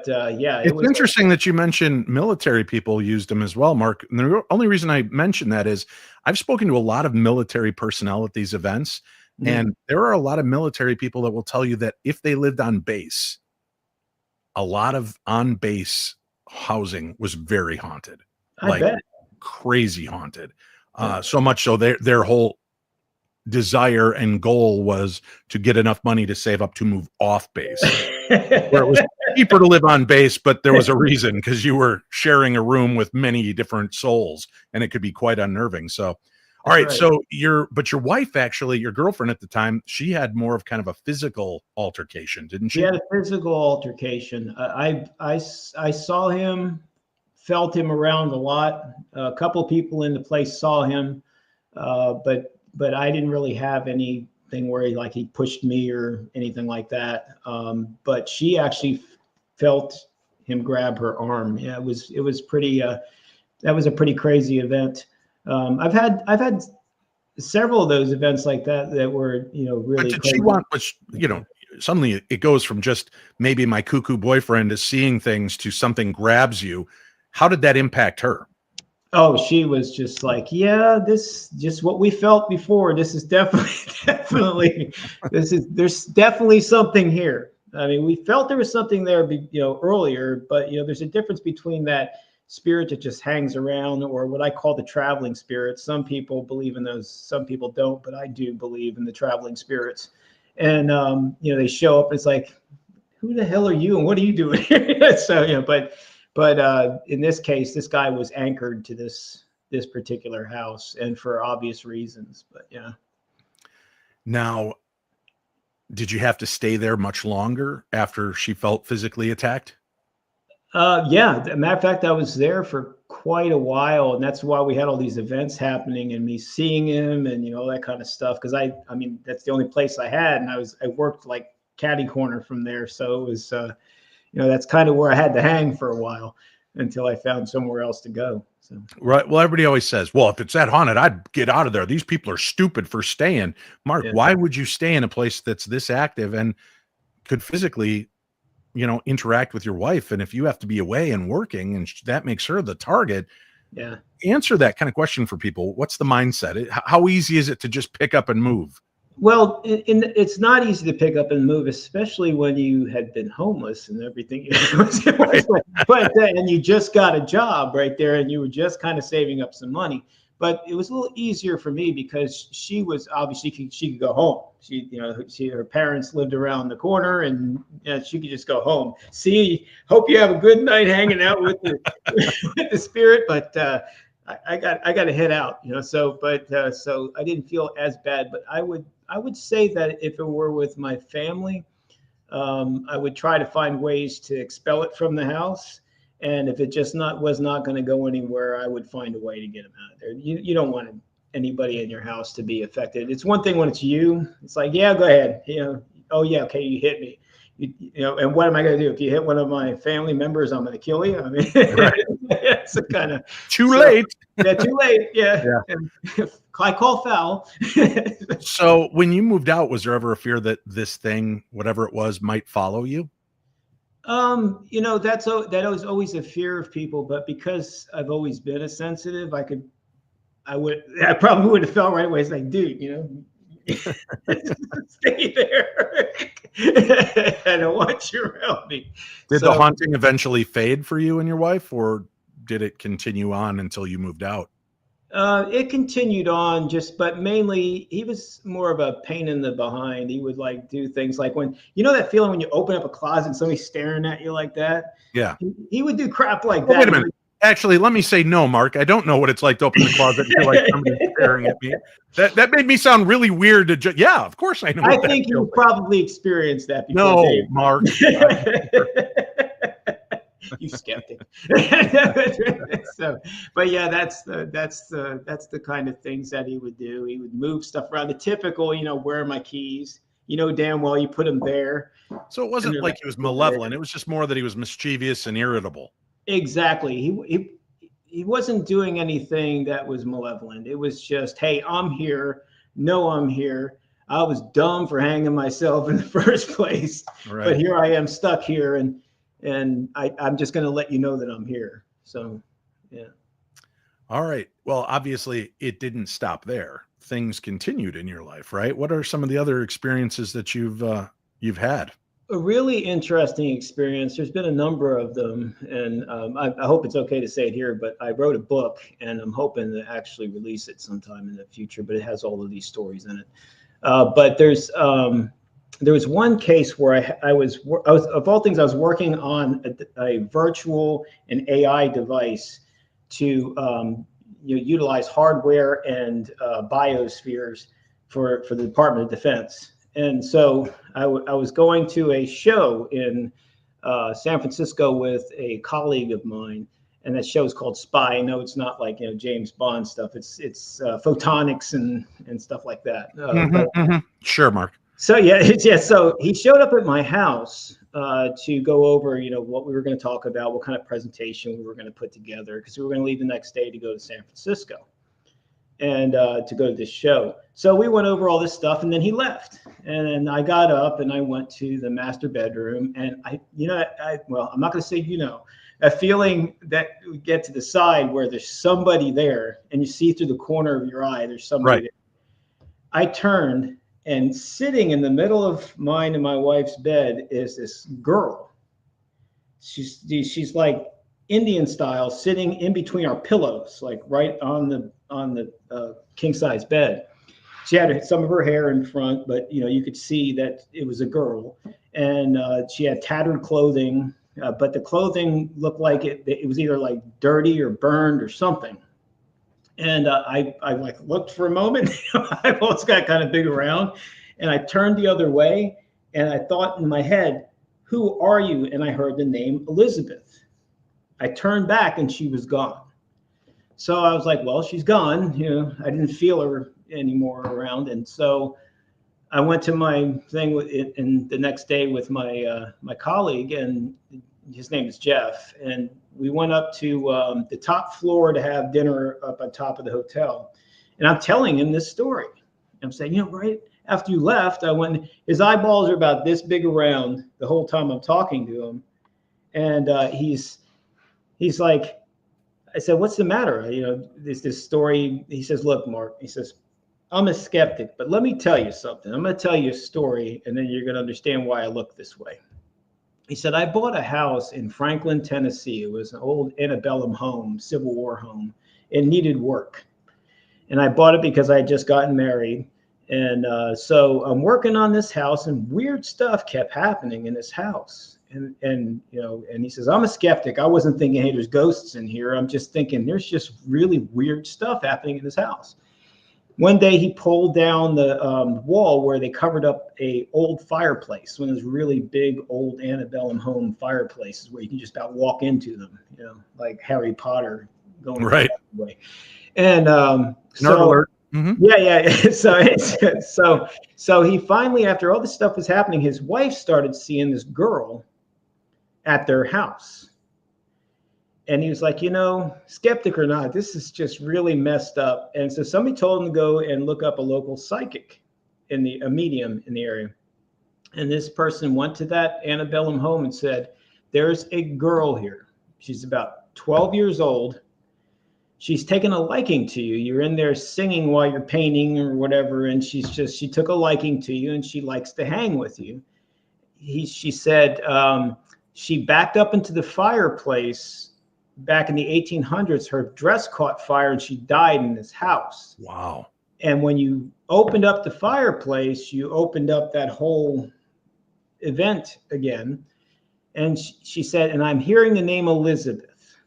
yeah, it's interesting that you mentioned military people used them as well, Mark. And the only reason I mention that is I've spoken to a lot of military personnel at these events, and there are a lot of military people that will tell you that if they lived on base, a lot of on-base housing was very haunted, I bet. Crazy haunted. So much so their whole desire and goal was to get enough money to save up to move off base, where it was cheaper to live on base, but there was a reason, because you were sharing a room with many different souls, and it could be quite unnerving. So, all right. So your wife, actually, your girlfriend at the time, she had more of kind of a physical altercation, didn't she? She had a physical altercation. I saw him, felt him around a lot. A couple of people in the place saw him, but I didn't really have anything where he pushed me or anything like that. But she actually felt him grab her arm. Yeah, it was pretty. That was a pretty crazy event. I've had several of those events like that were really. But did crazy. she want? suddenly it goes from just maybe my cuckoo boyfriend is seeing things to something grabs you. How did that impact her? Oh, she was just like, yeah, this just what we felt before. This is definitely, there's definitely something here. I mean, we felt there was something there, earlier, but there's a difference between that spirit that just hangs around, or what I call the traveling spirits. Some people believe in those, some people don't, but I do believe in the traveling spirits. And they show up. It's like, who the hell are you, and what are you doing here? So but in this case, this guy was anchored to this particular house, and for obvious reasons. But yeah. Now, did you have to stay there much longer after she felt physically attacked? Yeah. As a matter of fact, I was there for quite a while, and that's why we had all these events happening, and me seeing him, and all that kind of stuff. Because I mean, that's the only place I had, and I worked like catty corner from there, so it was. That's kind of where I had to hang for a while until I found somewhere else to go. So. Right. Well, everybody always says, well, if it's that haunted, I'd get out of there. These people are stupid for staying. Mark, why would you stay in a place that's this active and could physically, interact with your wife? And if you have to be away and working and that makes her the target, answer that kind of question for people. What's the mindset? How easy is it to just pick up and move? Well, it's not easy to pick up and move, especially when you had been homeless and everything. But and you just got a job right there, and you were just kind of saving up some money. But it was a little easier for me because she was obviously she could go home. Her parents lived around the corner, and she could just go home. See, hope you have a good night hanging out with the with the spirit, but. I got to head out, So I didn't feel as bad. But I would say that if it were with my family, I would try to find ways to expel it from the house. And if it just was not going to go anywhere, I would find a way to get them out of there. You don't want anybody in your house to be affected. It's one thing when it's you. It's like, yeah, go ahead. Oh yeah, okay, you hit me. And what am I going to do if you hit one of my family members? I'm going to kill you. I mean, it's a kind of too late. Yeah, too late. Yeah. I call foul. So when you moved out, was there ever a fear that this thing, whatever it was, might follow you? That was always a fear of people, but because I've always been a sensitive, I probably would have felt right away. It's like, dude, stay there. I don't want you around me. Did the haunting eventually fade for you and your wife, or did it continue on until you moved out? It continued on, but mainly he was more of a pain in the behind. He would do things like when, that feeling when you open up a closet and somebody's staring at you like that. Yeah. He would do crap like that. Wait a minute. Actually, let me say no, Mark. I don't know what it's like to open the closet and feel like somebody's staring at me. That made me sound really weird. Yeah, of course I know. I think you probably experienced that before. No, Dave. Mark. You skeptic. But yeah, that's the kind of things that he would do. He would move stuff around. The typical, where are my keys? Damn well you put them there. So it wasn't like he was malevolent. It was just more that he was mischievous and irritable. Exactly. He wasn't doing anything that was malevolent. It was just, hey, I'm here. No, I'm here. I was dumb for hanging myself in the first place, but here I am stuck here, and I'm just going to let you know that I'm here. So, yeah. All right. Well, obviously it didn't stop there. Things continued in your life, right? What are some of the other experiences that you've had? A really interesting experience. There's been a number of them, and I hope it's okay to say it here, but I wrote a book, and I'm hoping to actually release it sometime in the future, but it has all of these stories in it. But there was one case where I was of all things, I was working on a virtual and AI device to utilize hardware and biospheres for the Department of Defense. And so I was going to a show in San Francisco with a colleague of mine, and that show is called Spy. I know it's not like James Bond stuff. It's photonics and stuff like that. Sure, Mark. So so he showed up at my house to go over what we were going to talk about, what kind of presentation we were going to put together, because we were going to leave the next day to go to San Francisco and to go to this show. So we went over all this stuff, and then he left. And then I got up and I went to the master bedroom, and well, I'm not going to say, a feeling that we get to the side where there's somebody there and you see through the corner of your eye, there's somebody there. I turned, and sitting in the middle of mine and my wife's bed is this girl. She's like Indian style, sitting in between our pillows, like right on the king size bed. She had some of her hair in front, but you could see that it was a girl, and she had tattered clothing, but the clothing looked like it was either like dirty or burned or something. And I like looked for a moment. I almost got kind of big around, and I turned the other way, and I thought in my head, "Who are you?" And I heard the name Elizabeth. I turned back, and she was gone. So I was like, "Well, she's gone." I didn't feel her anymore around, and so I went to my thing with it, and the next day with my my colleague, and his name is Jeff, and we went up to the top floor to have dinner up on top of the hotel, and I'm telling him this story. I'm saying, right after you left, I went. His eyeballs are about this big around the whole time I'm talking to him, and he's like, I said, "What's the matter?" There's this story. He says, "Look, Mark," he says, "I'm a skeptic, but let me tell you something. I'm going to tell you a story, and then you're going to understand why I look this way." He said, "I bought a house in Franklin, Tennessee. It was an old antebellum home, Civil War home. It needed work. And I bought it because I had just gotten married. And so I'm working on this house, and weird stuff kept happening in this house. And he says, "I'm a skeptic. I wasn't thinking, hey, there's ghosts in here. I'm just thinking there's just really weird stuff happening in this house." One day he pulled down the wall where they covered up a old fireplace, one of those really big old antebellum home fireplaces where you can just about walk into them, like Harry Potter going right way. And yeah. So he finally, after all this stuff was happening, his wife started seeing this girl at their house. And he was like, skeptic or not, this is just really messed up. And so somebody told him to go and look up a local psychic a medium in the area. And this person went to that antebellum home and said, "There's a girl here. She's about 12 years old. She's taken a liking to you. You're in there singing while you're painting or whatever. And she took a liking to you, and she likes to hang with you." She said she backed up into the fireplace. Back in the 1800s, her dress caught fire and she died in this house. Wow. And when you opened up the fireplace, you opened up that whole event again. And she said, "And I'm hearing the name Elizabeth."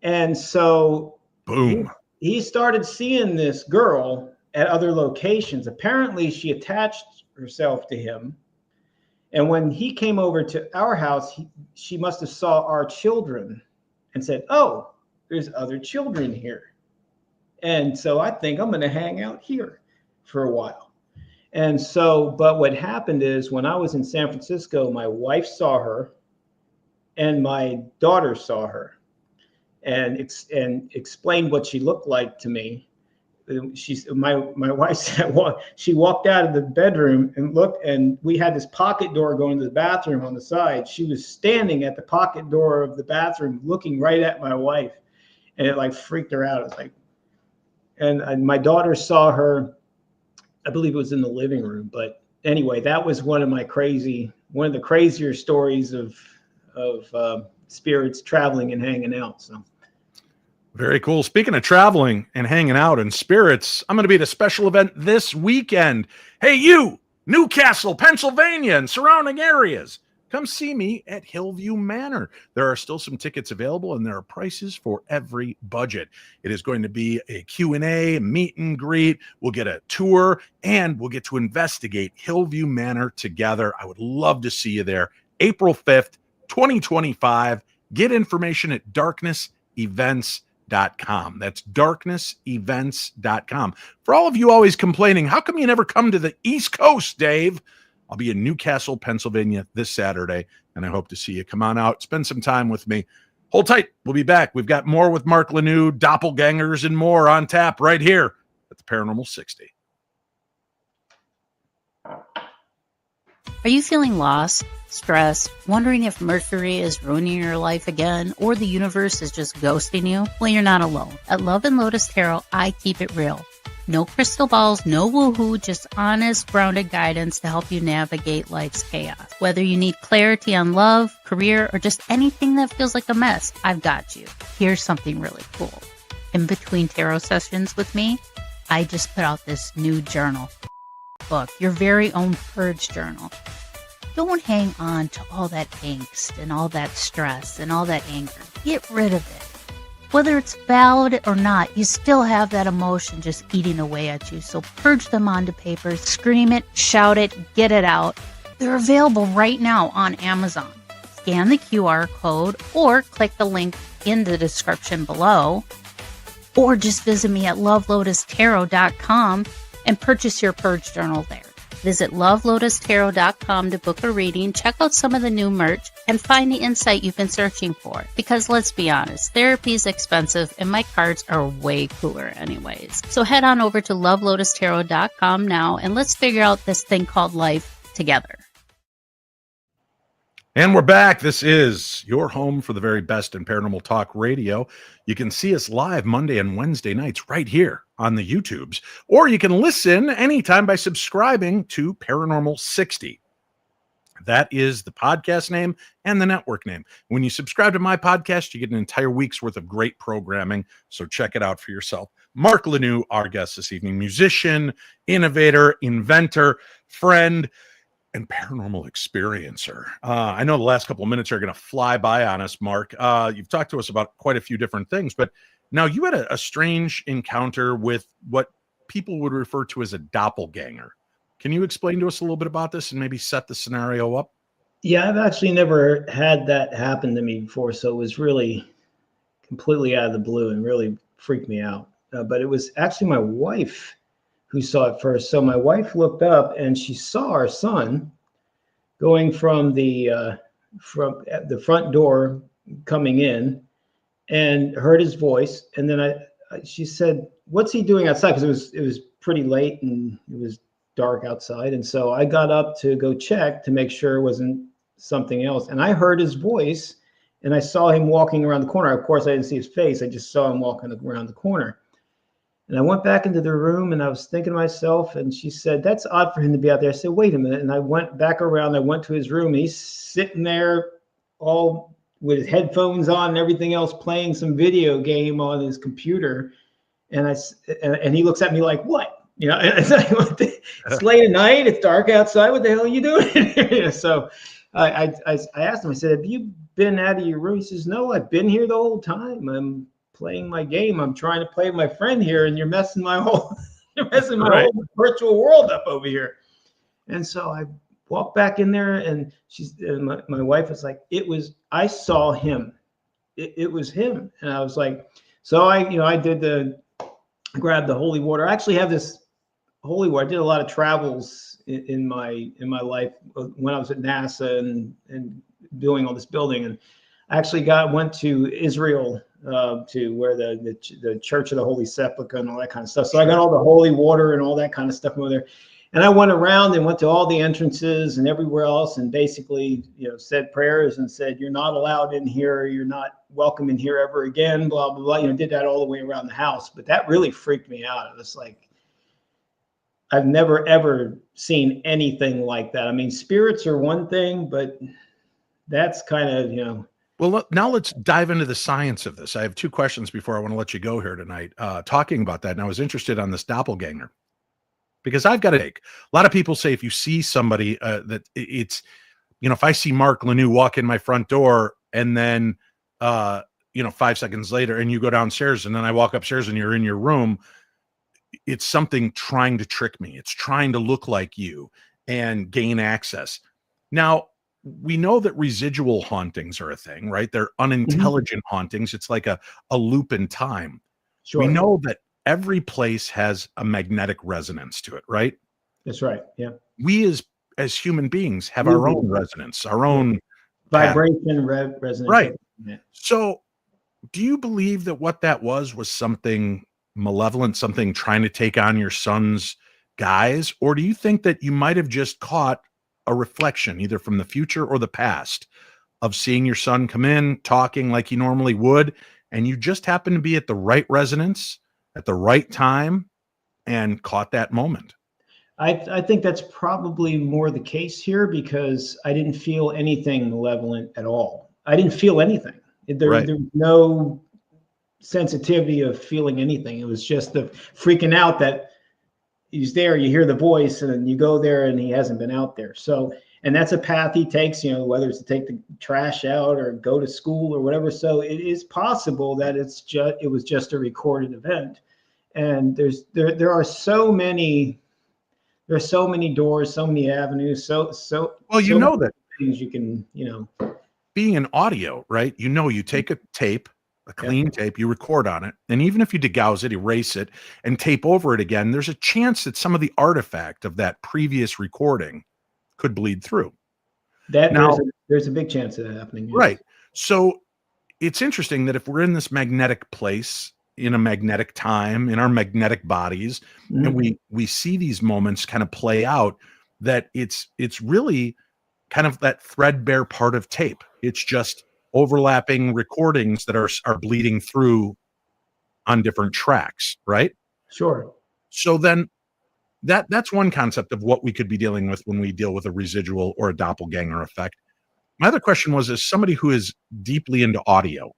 And so boom, he started seeing this girl at other locations. Apparently she attached herself to him. And when he came over to our house, she must have saw our children and said, "Oh, there's other children here. And so I think I'm going to hang out here for a while." And so, but what happened is when I was in San Francisco, my wife saw her and my daughter saw her and explained what she looked like to me. My wife said, well, she walked out of the bedroom and looked, and we had this pocket door going to the bathroom on the side. She was standing at the pocket door of the bathroom looking right at my wife, and it like freaked her out. It's like, and my daughter saw her, I believe it was in the living room. But anyway, that was one of the crazier stories of spirits traveling and hanging out. So. Very cool. Speaking of traveling and hanging out and spirits, I'm going to be at a special event this weekend. Hey, you, Newcastle, Pennsylvania, and surrounding areas, come see me at Hillview Manor. There are still some tickets available, and there are prices for every budget. It is going to be a Q&A, meet and greet. We'll get a tour, and we'll get to investigate Hillview Manor together. I would love to see you there. April 5th, 2025. Get information at darknessevents.com. That's darknessevents.com. For all of you always complaining, how come you never come to the East Coast, Dave? I'll be in Newcastle, Pennsylvania this Saturday, and I hope to see you. Come on out, spend some time with me. Hold tight. We'll be back. We've got more with Mark Lanoue, doppelgangers, and more on tap right here at the Paranormal 60. Are you feeling lost, stressed, wondering if Mercury is ruining your life again, or the universe is just ghosting you? Well, you're not alone. At Love and Lotus Tarot, I keep it real. No crystal balls, no woohoo, just honest, grounded guidance to help you navigate life's chaos. Whether you need clarity on love, career, or just anything that feels like a mess, I've got you. Here's something really cool. In between tarot sessions with me, I just put out this new journal book, your very own purge journal. Don't hang on to all that angst and all that stress and all that anger. Get rid of it. Whether it's valid or not, you still have that emotion just eating away at you. So purge them onto paper, scream it, shout it, get it out. They're available right now on Amazon. Scan the QR code or click the link in the description below. Or just visit me at lovelotustarot.com and purchase your purge journal there. Visit lovelotustarot.com to book a reading, check out some of the new merch, and find the insight you've been searching for. Because let's be honest, therapy is expensive and my cards are way cooler anyways. So head on over to lovelotustarot.com now and let's figure out this thing called life together. And we're back. This is your home for the very best in paranormal talk radio. You can see us live Monday and Wednesday nights right here on the YouTubes, or you can listen anytime by subscribing to Paranormal 60. That is the podcast name and the network name. When you subscribe to my podcast, you get an entire week's worth of great programming. So check it out for yourself. Mark Lanoue, our guest this evening, musician, innovator, inventor, friend, and paranormal experiencer. I know the last couple of minutes are going to fly by on us, Mark. You've talked to us about quite a few different things, but now you had a strange encounter with what people would refer to as a doppelganger. Can you explain to us a little bit about this and maybe set the scenario up? Yeah, I've actually never had that happen to me before, so it was really completely out of the blue and really freaked me out. But it was actually my wife who saw it first. So my wife looked up and she saw our son going from the front door coming in and heard his voice. And then she said, "What's he doing outside?" Because it was pretty late and it was dark outside. And so I got up to go check to make sure it wasn't something else. And I heard his voice and I saw him walking around the corner. Of course, I didn't see his face. I just saw him walking around the corner. And I went back into the room and I was thinking to myself, and she said, "That's odd for him to be out there." I said, "Wait a minute." And I went back around. I went to his room. He's sitting there all with his headphones on and everything else, playing some video game on his computer. And he looks at me like, "What?" You know, it's late at night. It's dark outside. What the hell are you doing? So I asked him, I said, "Have you been out of your room?" He says, "No, I've been here the whole time. I'm playing my game. I'm trying to play with my friend here, and you're messing my whole whole virtual world up over here." And so I walked back in there, and my wife was like, I saw him. It was him. And I was like, so I grabbed the holy water. I actually have this holy water. I did a lot of travels in my life when I was at NASA and doing all this building. And I actually went to Israel to where the Church of the Holy Sepulchre and all that kind of stuff. So I got all the holy water and all that kind of stuff over there. And I went around and went to all the entrances and everywhere else and basically, said prayers and said, "You're not allowed in here. You're not welcome in here ever again," blah, blah, blah. Did that all the way around the house. But that really freaked me out. It was like, I've never, ever seen anything like that. I mean, spirits are one thing, but that's kind of, Well, now let's dive into the science of this. I have two questions before I want to let you go here tonight, talking about that. And I was interested on this doppelganger because I've got a take. A lot of people say if you see somebody that it's, if I see Mark Lanoue walk in my front door and then, 5 seconds later and you go downstairs and then I walk upstairs and you're in your room, it's something trying to trick me. It's trying to look like you and gain access. Now, we know that residual hauntings are a thing, right? They're unintelligent hauntings. It's like a loop in time. Sure. We know that every place has a magnetic resonance to it, right? That's right. Yeah. We as human beings have our own resonance, our own vibration, resonance. Right. Yeah. So do you believe that what that was something malevolent, something trying to take on your son's guys? Or do you think that you might have just caught a reflection either from the future or the past of seeing your son come in talking like he normally would, and you just happen to be at the right resonance at the right time and caught that moment? I think that's probably more the case here because I didn't feel anything malevolent at all. I didn't feel anything. There was no sensitivity of feeling anything. It was just the freaking out that he's there, you hear the voice, and then you go there and he hasn't been out there. So, and that's a path he takes, whether it's to take the trash out or go to school or whatever. So it is possible that it was just a recorded event. And there are so many doors, so many avenues, well, that things you can, being an audio, right? You take a tape, a clean tape, you record on it, and even if you degauss it, erase it, and tape over it again, there's a chance that some of the artifact of that previous recording could bleed through. There's a big chance of that happening. Yes. Right. So it's interesting that if we're in this magnetic place, in a magnetic time, in our magnetic bodies, and we see these moments kind of play out, that it's really kind of that threadbare part of tape. It's just overlapping recordings that are bleeding through on different tracks, right? Sure. So then that's one concept of what we could be dealing with when we deal with a residual or a doppelganger effect. My other question was, as somebody who is deeply into audio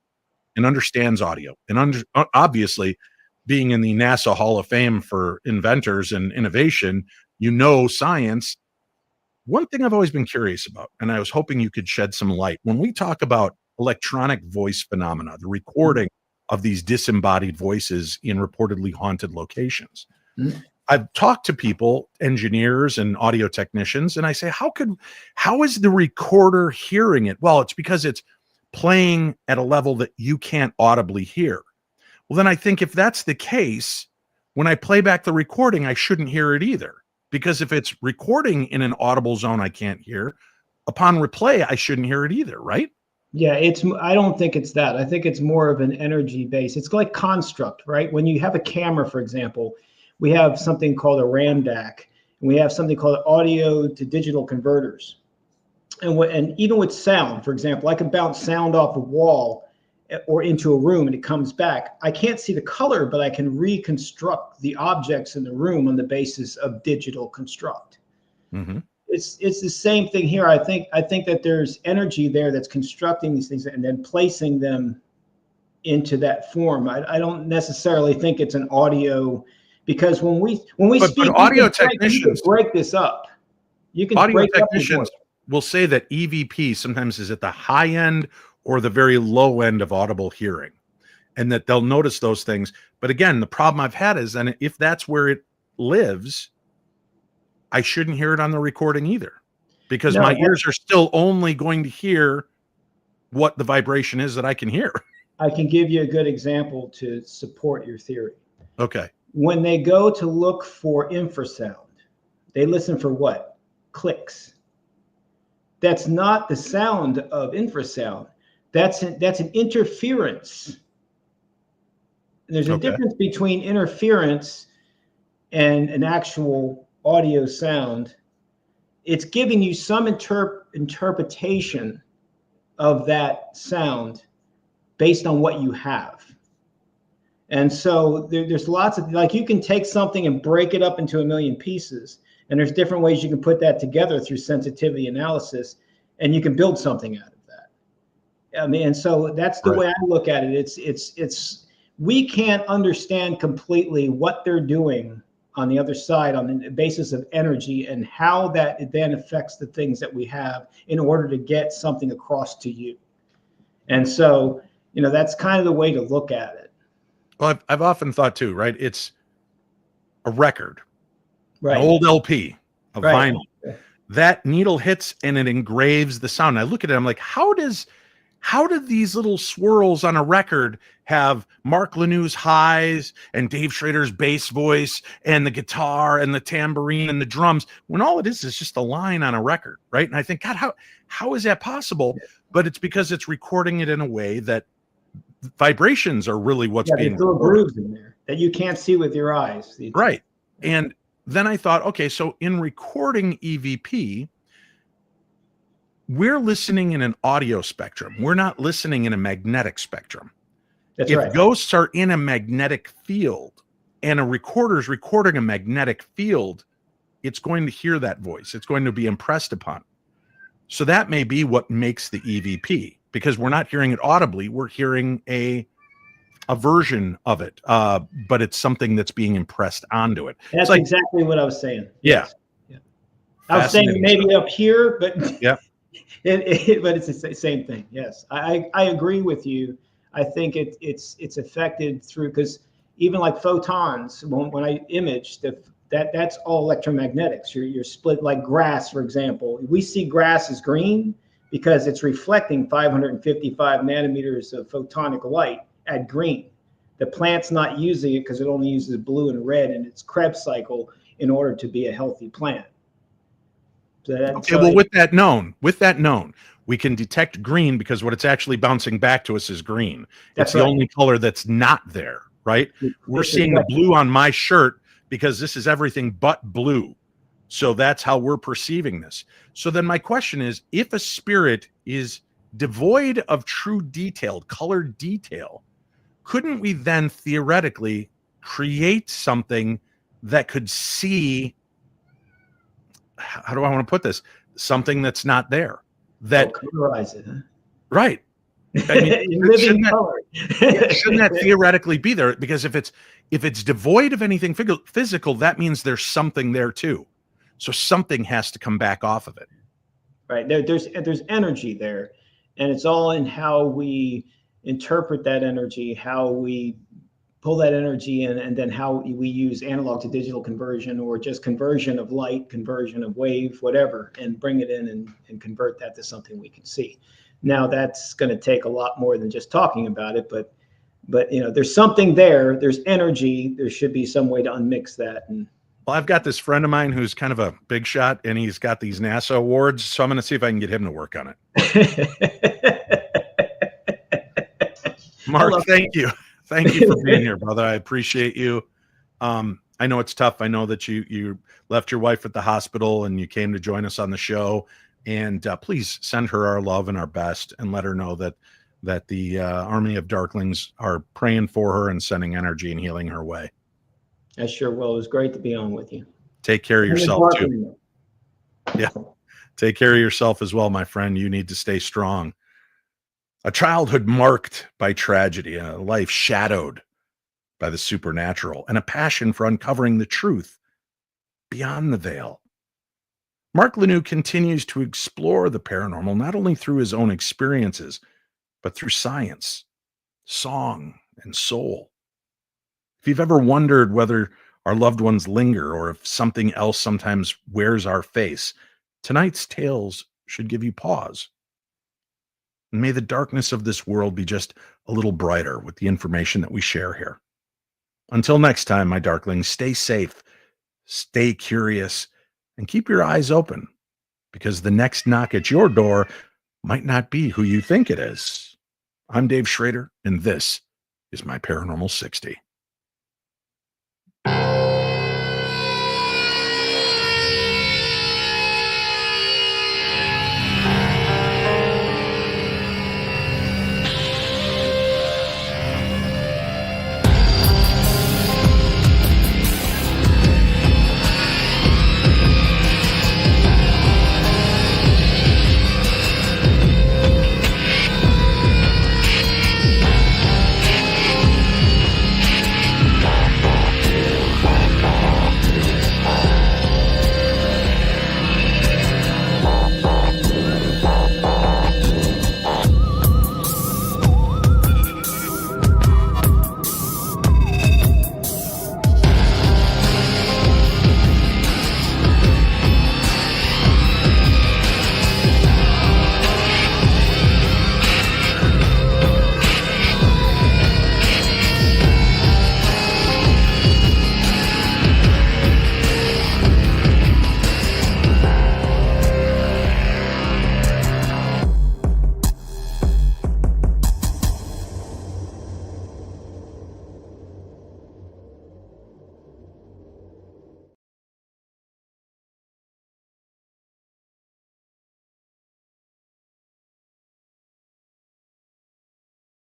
and understands audio, and obviously being in the NASA Hall of Fame for inventors and innovation, science. One thing I've always been curious about, and I was hoping you could shed some light, when we talk about electronic voice phenomena, the recording of these disembodied voices in reportedly haunted locations. I've talked to people, engineers and audio technicians, and I say, how is the recorder hearing it? Well, it's because it's playing at a level that you can't audibly hear. Well, then I think if that's the case, when I play back the recording, I shouldn't hear it either. Because if it's recording in an audible zone I can't hear, upon replay, I shouldn't hear it either, right? Yeah, I don't think it's that. I think it's more of an energy base. It's like construct, right? When you have a camera, for example, we have something called a RAM DAC, and we have something called audio to digital converters. And even with sound, for example, I can bounce sound off a wall or into a room and it comes back. I can't see the color, but I can reconstruct the objects in the room on the basis of digital construct. It's the same thing here. I think that there's energy there that's constructing these things and then placing them into that form. I don't necessarily think it's an audio, because when we speak, audio technicians you can break this up. You can audio break technicians will say that EVP sometimes is at the high end or the very low end of audible hearing, and that they'll notice those things. But again, the problem I've had is, and if that's where it lives, I shouldn't hear it on the recording either, because my ears are still only going to hear what the vibration is that I can hear. I can give you a good example to support your theory. Okay. When they go to look for infrasound, they listen for what? Clicks. That's not the sound of infrasound. That's an interference. There's a difference between interference and an actual audio sound. It's giving you some interpretation of that sound based on what you have. And so there's lots of, like, you can take something and break it up into a million pieces, and there's different ways you can put that together through sensitivity analysis, and you can build something out of that. I mean, and so that's the way I look at it. It's we can't understand completely what they're doing on the other side on the basis of energy and how that then affects the things that we have in order to get something across to you. And so, that's kind of the way to look at it. Well, I've often thought too, right? It's a record, an old LP of vinyl. That needle hits and it engraves the sound. I look at it, I'm like, how did these little swirls on a record have Mark Lanoue's highs and Dave Schrader's bass voice and the guitar and the tambourine and the drums, when all it is just a line on a record, right? And I think, God, how is that possible? Yeah. But it's because it's recording it in a way that vibrations are really what's being little grooves in there that you can't see with your eyes. Right. And then I thought, okay, so in recording EVP, we're listening in an audio spectrum. We're not listening in a magnetic spectrum. That's If right. ghosts are in a magnetic field and a recorder's recording a magnetic field, it's going to hear that voice. It's going to be impressed upon. So that may be what makes the EVP, because we're not hearing it audibly. We're hearing a version of it, but it's something that's being impressed onto it. That's like, exactly what I was saying. Yeah. Yes. I was saying maybe up here, but yeah, but it's the same thing. Yes, I agree with you. I think it's affected through, because even like photons, when I image that's all electromagnetics. You're split, like grass, for example. We see grass as green because it's reflecting 555 nanometers of photonic light at green. The plant's not using it because it only uses blue and red in its Krebs cycle in order to be a healthy plant. Well, with that known, we can detect green because what it's actually bouncing back to us is green. It's the only color that's not there, right? We're seeing the blue on my shirt because this is everything but blue. So that's how we're perceiving this. So then my question is, if a spirit is devoid of true detail, colored detail, couldn't we then theoretically create something that could see, how do I want to put this, something that's not there? That colorize it, huh? Right. I mean, shouldn't that theoretically be there? Because if it's devoid of anything physical, that means there's something there too. So something has to come back off of it. Right. There's energy there, and it's all in how we interpret that energy, how we pull that energy in, and then how we use analog to digital conversion, or just conversion of light, conversion of wave, whatever, and bring it in and convert that to something we can see. Now that's going to take a lot more than just talking about it, but there's something there. There's energy. There should be some way to unmix that. And well, I've got this friend of mine who's kind of a big shot, and he's got these NASA awards, so I'm going to see if I can get him to work on it. Mark, thank you. Thank you for being here, brother. I appreciate you. I know it's tough. I know that you left your wife at the hospital and you came to join us on the show. And please send her our love and our best, and let her know that the army of Darklings are praying for her and sending energy and healing her way. I sure will. It was great to be on with you. Take care of yourself too. Yeah. Take care of yourself as well, my friend. You need to stay strong. A childhood marked by tragedy, a life shadowed by the supernatural, and a passion for uncovering the truth beyond the veil. Mark Lanoue continues to explore the paranormal, not only through his own experiences, but through science, song, and soul. If you've ever wondered whether our loved ones linger or if something else sometimes wears our face, tonight's tales should give you pause. And may the darkness of this world be just a little brighter with the information that we share here. Until next time, my darklings, stay safe, stay curious, and keep your eyes open, because the next knock at your door might not be who you think it is. I'm Dave Schrader, and this is my Paranormal 60.